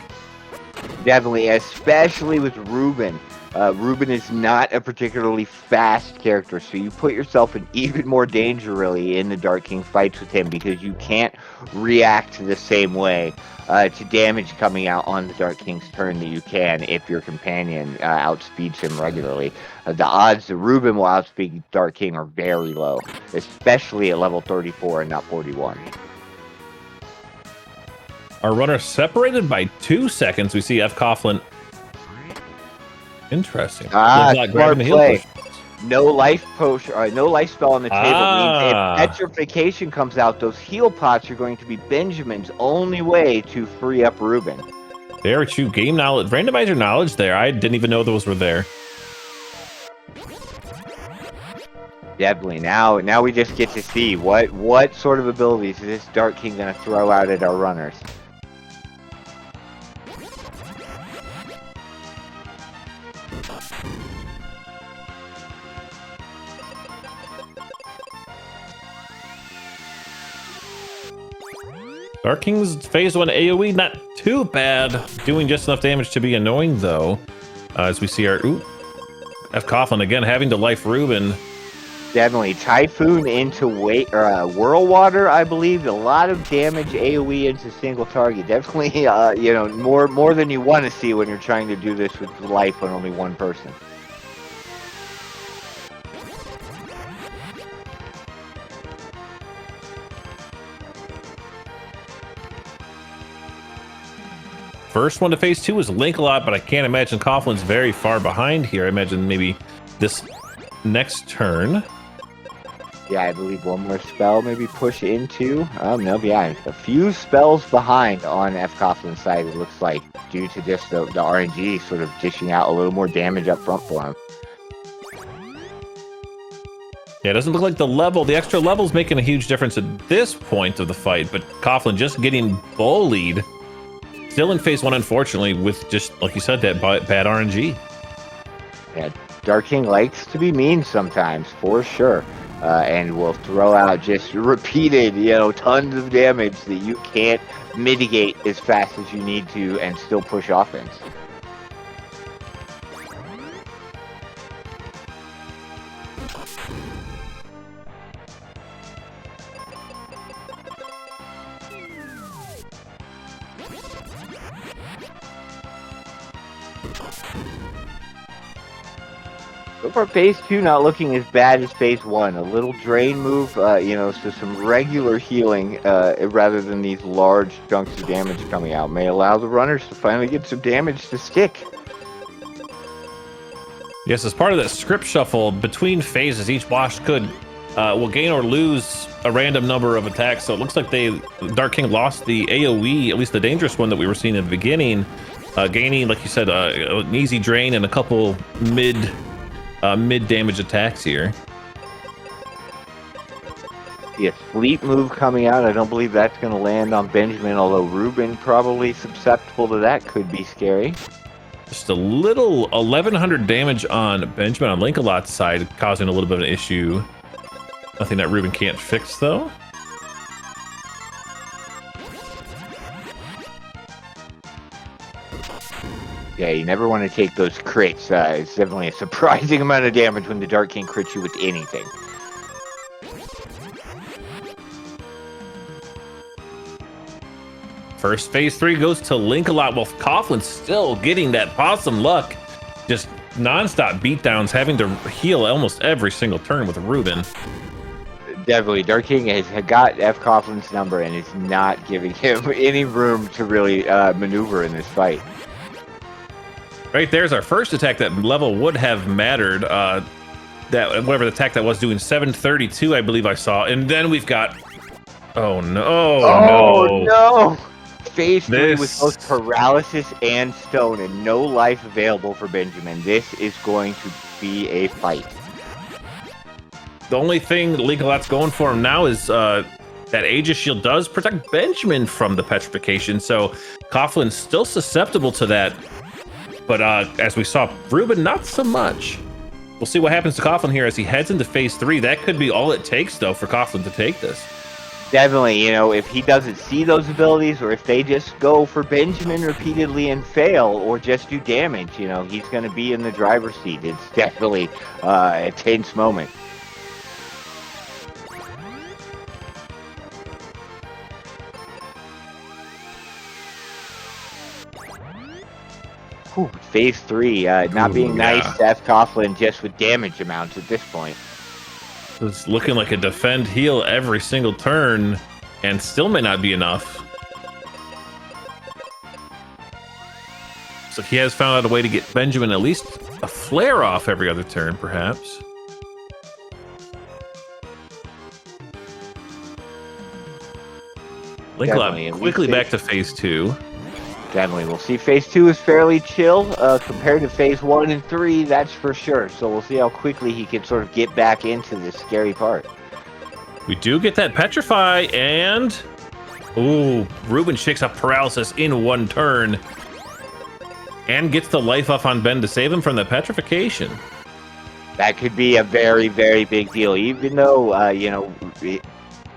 Definitely, especially with Ruben. Ruben is not a particularly fast character, so you put yourself in even more danger, really, in the Dark King fights with him, because you can't react the same way to damage coming out on the Dark King's turn that you can if your companion outspeeds him regularly. The odds that Ruben will outspeed Dark King are very low, especially at level 34 and not 41. Our runner separated by 2 seconds. We see fcoughlin. Interesting. Smart play. No life potion, no life spell on the table means if petrification comes out, those heal pots are going to be Benjamin's only way to free up Ruben. Very true. Game knowledge, randomizer knowledge there. I didn't even know those were there. Definitely. Now we just get to see what sort of abilities is this Dark King going to throw out at our runners. Dark King's phase 1 AoE, not too bad. Doing just enough damage to be annoying, though. As we see our... Ooh. fcoughlin again having to life Ruben. Definitely. Typhoon into Whirl Water, I believe. A lot of damage AoE into single target. Definitely, you know, more than you want to see when you're trying to do this with life on only one person. First one to phase 2 is Linkalot, but I can't imagine Coughlin's very far behind here. I imagine maybe this next turn. Yeah, I believe one more spell maybe push into. No, yeah, a few spells behind on fcoghlin's side, it looks like, due to just the RNG sort of dishing out a little more damage up front for him. Yeah, it doesn't look like the extra level's making a huge difference at this point of the fight, but Coughlin just getting bullied. Still in phase 1, unfortunately, with just, like you said, that bad RNG. Yeah, Dark King likes to be mean sometimes, for sure. And will throw out just repeated, you know, tons of damage that you can't mitigate as fast as you need to and still push offense. So far, phase 2 not looking as bad as phase 1. A little drain move, you know, so some regular healing rather than these large chunks of damage coming out may allow the runners to finally get some damage to stick. Yes, as part of that script shuffle between phases, each wash could will gain or lose a random number of attacks. So it looks like Dark King lost the AoE, at least the dangerous one that we were seeing in the beginning, gaining, like you said, an easy drain and a couple mid damage attacks here. Yeah, sleep move coming out. I don't believe that's going to land on Benjamin, although Ruben probably susceptible to that. Could be scary. Just a little 1100 damage on Benjamin on Linkalot's side, causing a little bit of an issue. Nothing that Ruben can't fix, though. Yeah, you never want to take those crits. It's definitely a surprising amount of damage when the Dark King crits you with anything. First phase 3 goes to Linkalot, while Coughlin still getting that possum luck. Just non-stop beatdowns, having to heal almost every single turn with Ruben. Definitely, Dark King has got fcoughlin's number and is not giving him any room to really maneuver in this fight. Right there's our first attack. That level would have mattered. That whatever the attack that was doing 732, I believe I saw. And then we've got, oh no, oh no! Phase 3 with both paralysis and stone and no life available for Benjamin. This is going to be a fight. The only thing Linkalot's going for him now is that Aegis Shield does protect Benjamin from the petrification, so Coughlin's still susceptible to that. But as we saw, Ruben, not so much. We'll see what happens to Coughlin here as he heads into phase 3. That could be all it takes, though, for Coughlin to take this. Definitely, you know, if he doesn't see those abilities, or if they just go for Benjamin repeatedly and fail, or just do damage, you know, he's going to be in the driver's seat. It's definitely a tense moment. Whew, phase 3, not being nice to fcoughlin just with damage amounts at this point. It's looking like a defend heal every single turn, and still may not be enough. So he has found out a way to get Benjamin at least a flare off every other turn, perhaps. Linkalot quickly back to phase 2. Definitely. We'll see phase 2 is fairly chill compared to phase 1 and 3, that's for sure. So we'll see how quickly he can sort of get back into this scary part. We do get that Petrify, and... ooh, Ruben shakes up Paralysis in one turn. And gets the life off on Ben to save him from the petrification. That could be a very, very big deal. Even though, you know...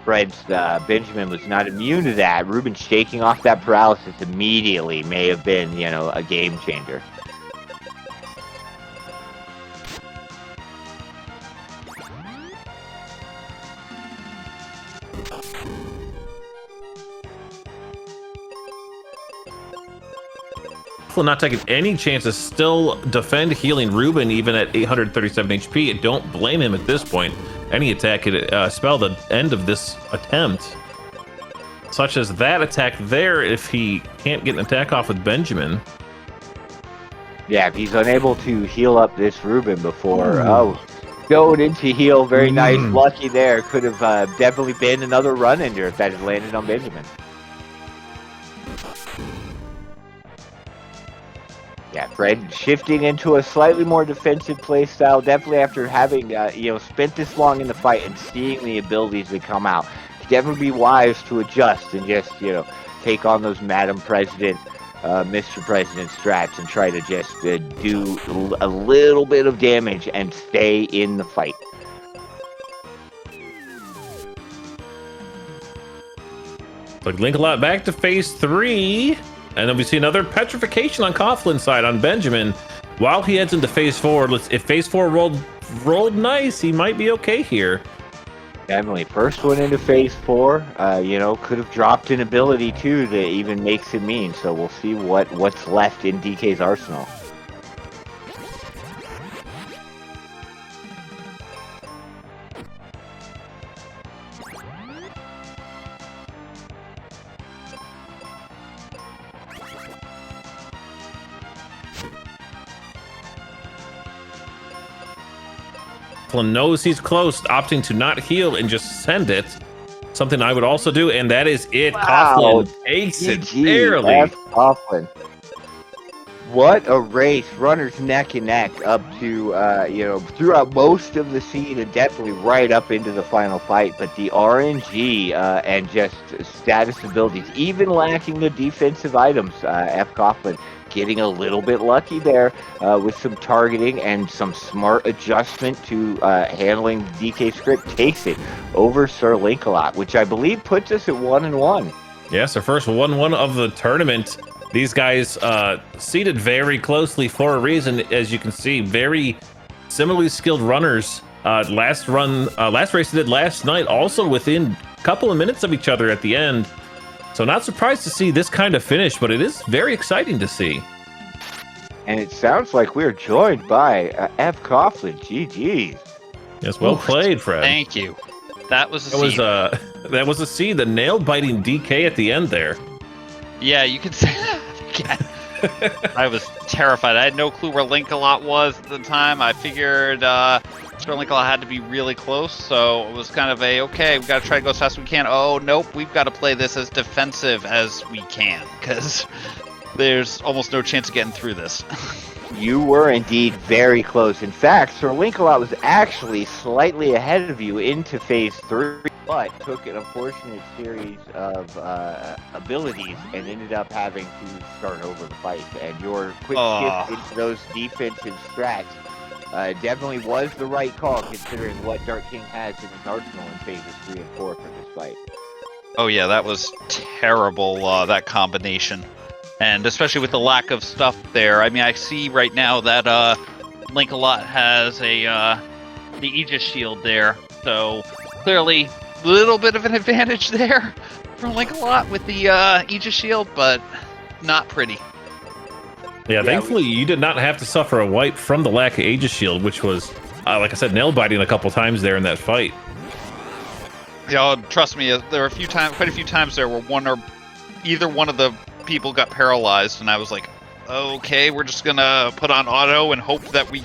Fred's Benjamin was not immune to that. Ruben shaking off that paralysis immediately may have been, you know, a game changer. Not taking any chances, still defend healing Ruben even at 837 HP. Don't blame him at this point. Any attack could spell the end of this attempt, such as that attack there if he can't get an attack off with Benjamin. Yeah, if he's unable to heal up this Ruben before, going into heal, very nice, lucky there. Could have definitely been another run ender if that had landed on Benjamin. Yeah, Fred shifting into a slightly more defensive play style, definitely after having, you know, spent this long in the fight and seeing the abilities that come out. Definitely be wise to adjust and just, you know, take on those Madam President, Mr. President strats and try to just do a little bit of damage and stay in the fight. Like Linkalot back to phase 3. And then we see another petrification on Coughlin's side on Benjamin. While he heads into phase 4, if phase 4 rolled nice, he might be okay here. Definitely. First one into phase 4, you know, could have dropped an ability too that even makes him mean. So we'll see what's left in DK's arsenal. Knows he's close, opting to not heal and just send it. Something I would also do, and that is it. Wow. Coughlin takes it barely. Coughlin. What a race. Runners neck and neck up to, you know, throughout most of the scene and definitely right up into the final fight. But the RNG and just status abilities, even lacking the defensive items, fcoughlin getting a little bit lucky there with some targeting and some smart adjustment to handling DK script, takes it over SirLinkalot, which I believe puts us at 1-1. Yes, our first 1-1 of the tournament. These guys seated very closely for a reason, as you can see. Very similarly skilled runners. Last race they did last night, also within a couple of minutes of each other at the end. So not surprised to see this kind of finish, but it is very exciting to see. And it sounds like we're joined by fcoughlin. GG's. Yes, well played, Fred. Thank you. That was a That was seed. that was a seed. The nail-biting DK at the end there. Yeah, you could say that again. I was terrified. I had no clue where Linkalot was at the time. I figured SirLinkalot had to be really close, so it was kind of okay, we got to try to go as fast as we can. Oh, nope, we've got to play this as defensive as we can, because there's almost no chance of getting through this. You were indeed very close. In fact, SirLinkalot was actually slightly ahead of you into phase 3, but took an unfortunate series of abilities and ended up having to start over the fight. And your quick shift into those defensive strats definitely was the right call, considering what Dark King has in his arsenal in phases 3 and 4 for this fight. Oh yeah, that was terrible, that combination. And especially with the lack of stuff there. I mean, I see right now that Linkalot has the Aegis shield there, so clearly a little bit of an advantage there for Linkalot with the Aegis shield, but not pretty. Yeah, thankfully you did not have to suffer a wipe from the lack of Aegis shield, which was, like I said, nail biting a couple times there in that fight. Yeah, trust me, there were quite a few times there where either one of the people got paralyzed, and I was like, okay, we're just gonna put on auto and hope that we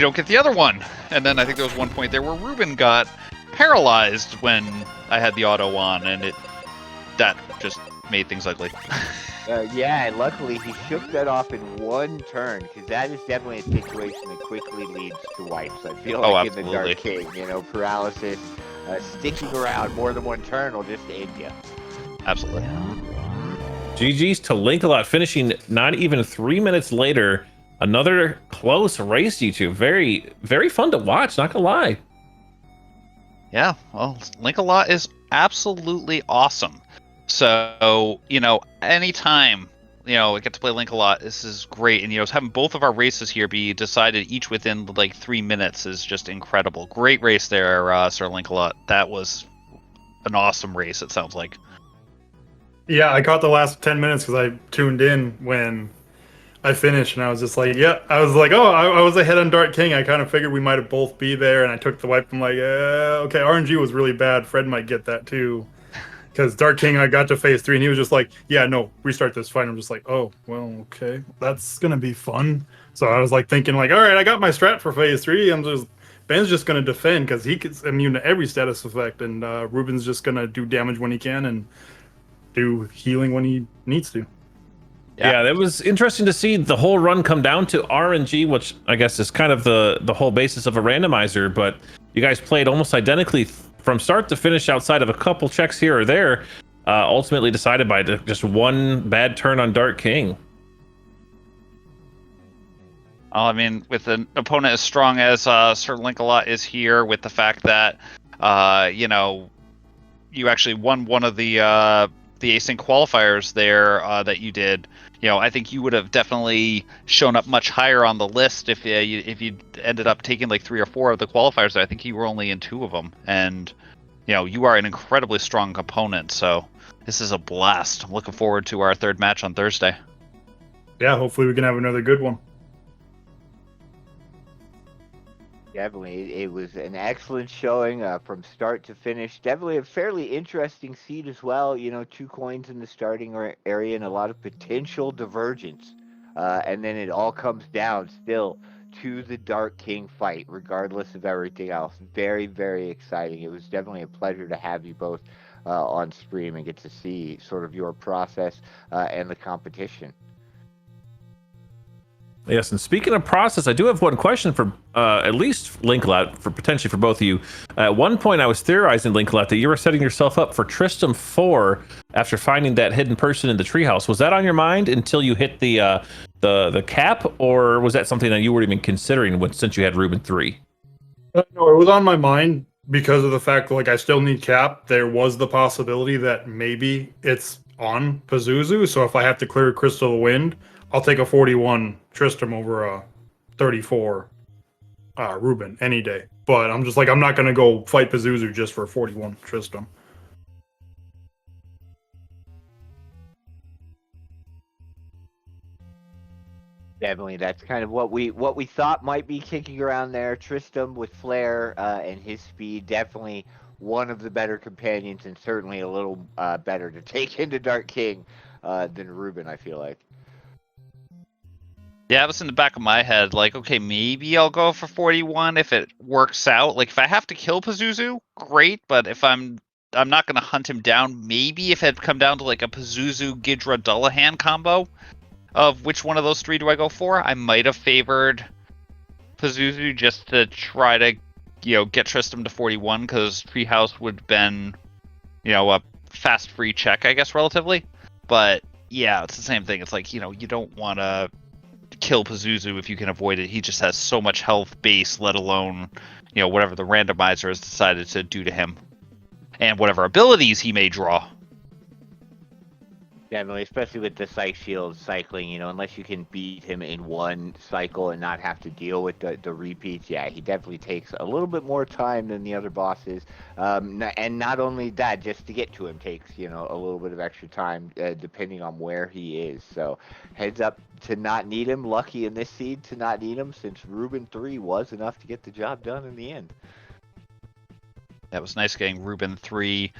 don't get the other one. And then I think there was one point there where Ruben got paralyzed when I had the auto on, and that just made things ugly. Yeah, and luckily he shook that off in one turn, because that is definitely a situation that quickly leads to wipes. I feel like in the Dark King, paralysis, sticking around more than one turn will just end you. Absolutely. GG's to Linkalot, finishing not even 3 minutes later. Another close race, you two. Very, very fun to watch, not gonna lie. Yeah, well, Linkalot is absolutely awesome. So, anytime, we get to play Linkalot, this is great. And, having both of our races here be decided each within, 3 minutes is just incredible. Great race there, SirLinkalot. That was an awesome race, it sounds like. Yeah, I caught the last 10 minutes because I tuned in when I finished, and I was just like, I was ahead on Dark King. I kind of figured we might have both be there, and I took the wipe. I'm like, okay, RNG was really bad. Fred might get that too. Because Dark King, I got to phase 3, and he was just like, yeah, no, restart this fight. I'm just like, oh, well, okay, that's going to be fun. So I was thinking, all right, I got my strat for phase 3. Ben's just going to defend because he's immune to every status effect, and Ruben's just going to do damage when he can and do healing when he needs to. Yeah, that was interesting to see the whole run come down to RNG, which I guess is kind of the whole basis of a randomizer, but you guys played almost identically from start to finish outside of a couple checks here or there, ultimately decided by just one bad turn on Dark King. I mean, with an opponent as strong as SirLinkalot is here, with the fact that, you actually won one of the async qualifiers there that you did, I think you would have definitely shown up much higher on the list if you ended up taking 3 or 4 of the qualifiers there. I think you were only in 2 of them, and you are an incredibly strong opponent. So this is a blast. I'm looking forward to our 3rd match on Thursday. Yeah, hopefully we can have another good one. Definitely, it was an excellent showing from start to finish. Definitely a fairly interesting seed as well. 2 coins in the starting area and a lot of potential divergence. And then it all comes down still to the Dark King fight, regardless of everything else. Very, very exciting. It was definitely a pleasure to have you both on stream and get to see sort of your process and the competition. Yes, and speaking of process, I do have one question for at least Linkalot, for potentially for both of you. At one point, I was theorizing, Linkalot, that you were setting yourself up for Tristram 4 after finding that hidden person in the treehouse. Was that on your mind until you hit the cap, or was that something that you weren't even considering since you had Ruben 3? No, it was on my mind because of the fact that I still need cap. There was the possibility that maybe it's on Pazuzu, so if I have to clear Crystal Wind, I'll take a 41 Tristram over a 34 Ruben any day. But I'm just I'm not going to go fight Pazuzu just for 41 Tristram. Definitely, that's kind of what we thought might be kicking around there. Tristram with flair and his speed, definitely one of the better companions, and certainly a little better to take into Dark King than Ruben, I feel like. Yeah, it was in the back of my head, like, okay, maybe I'll go for 41 if it works out. Like, if I have to kill Pazuzu, great, but if I'm not going to hunt him down, maybe if it had come down to, like, a Pazuzu Gidra Dullahan combo of which one of those three do I go for, I might have favored Pazuzu just to try to, get Tristram to 41, because Treehouse would have been, a fast free check, I guess, relatively. But, yeah, it's the same thing. It's like, you don't want to kill Pazuzu if you can avoid it. He just has so much health base, let alone, whatever the randomizer has decided to do to him. And whatever abilities he may draw. Definitely, especially with the Psych Shield cycling, unless you can beat him in one cycle and not have to deal with the repeats, yeah, he definitely takes a little bit more time than the other bosses. And not only that, just to get to him takes, a little bit of extra time, depending on where he is. So, heads up to not need him. Lucky in this seed to not need him, since Ruben 3 was enough to get the job done in the end. That was nice getting Ruben 3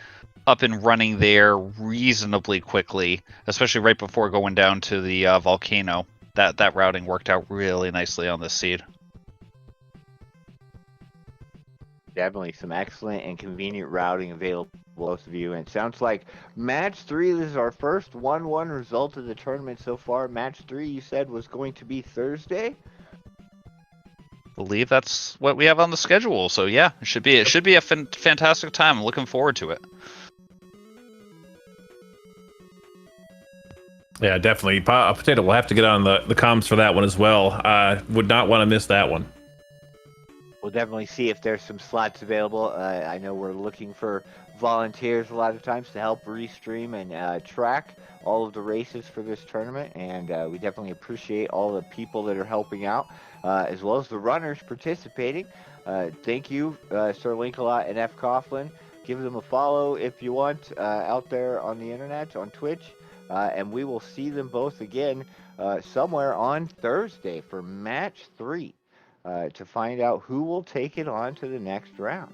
up and running there reasonably quickly, especially right before going down to the volcano. That routing worked out really nicely on this seed. Definitely some excellent and convenient routing available to both of you. And it sounds like match 3 is our first 1-1 result of the tournament so far. Match 3, you said, was going to be Thursday? Believe that's what we have on the schedule. So yeah, it should be a fantastic time. I'm looking forward to it. Yeah, definitely. Potato will have to get on the comms for that one as well. Would not want to miss that one. We'll definitely see if there's some slots available. I know we're looking for volunteers a lot of times to help restream and track all of the races for this tournament, and we definitely appreciate all the people that are helping out, as well as the runners participating. Thank you, SirLinkalot and fcoughlin. Give them a follow if you want out there on the internet, on Twitch. And we will see them both again somewhere on Thursday for match 3 to find out who will take it on to the next round.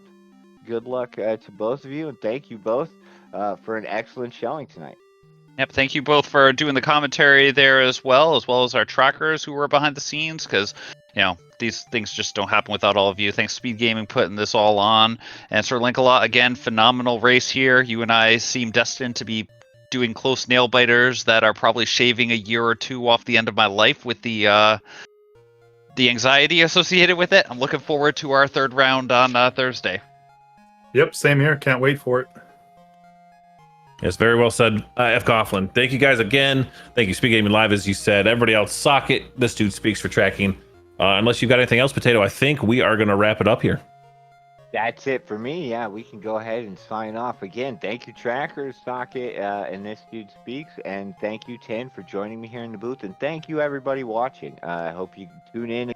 Good luck to both of you, and thank you both for an excellent showing tonight. Yep, thank you both for doing the commentary there as well as our trackers who were behind the scenes, because these things just don't happen without all of you. Thanks Speedgaming putting this all on, and SirLinkalot, again, phenomenal race here. You and I seem destined to be doing close nail biters that are probably shaving a year or two off the end of my life with the anxiety associated with it. I'm looking forward to our third round on Thursday. Yep, same here. Can't wait for it. Yes, very well said, fcoughlin. Thank you guys again. Thank you, Speedgaming Live, as you said. Everybody else, socket. This dude speaks for tracking. Unless you've got anything else, Potato, I think we are going to wrap it up here. That's it for me. Yeah, we can go ahead and sign off. Again, thank you, Trackers, Socket, and This Dude Speaks. And thank you, Ten, for joining me here in the booth. And thank you, everybody watching. I hope you tune in.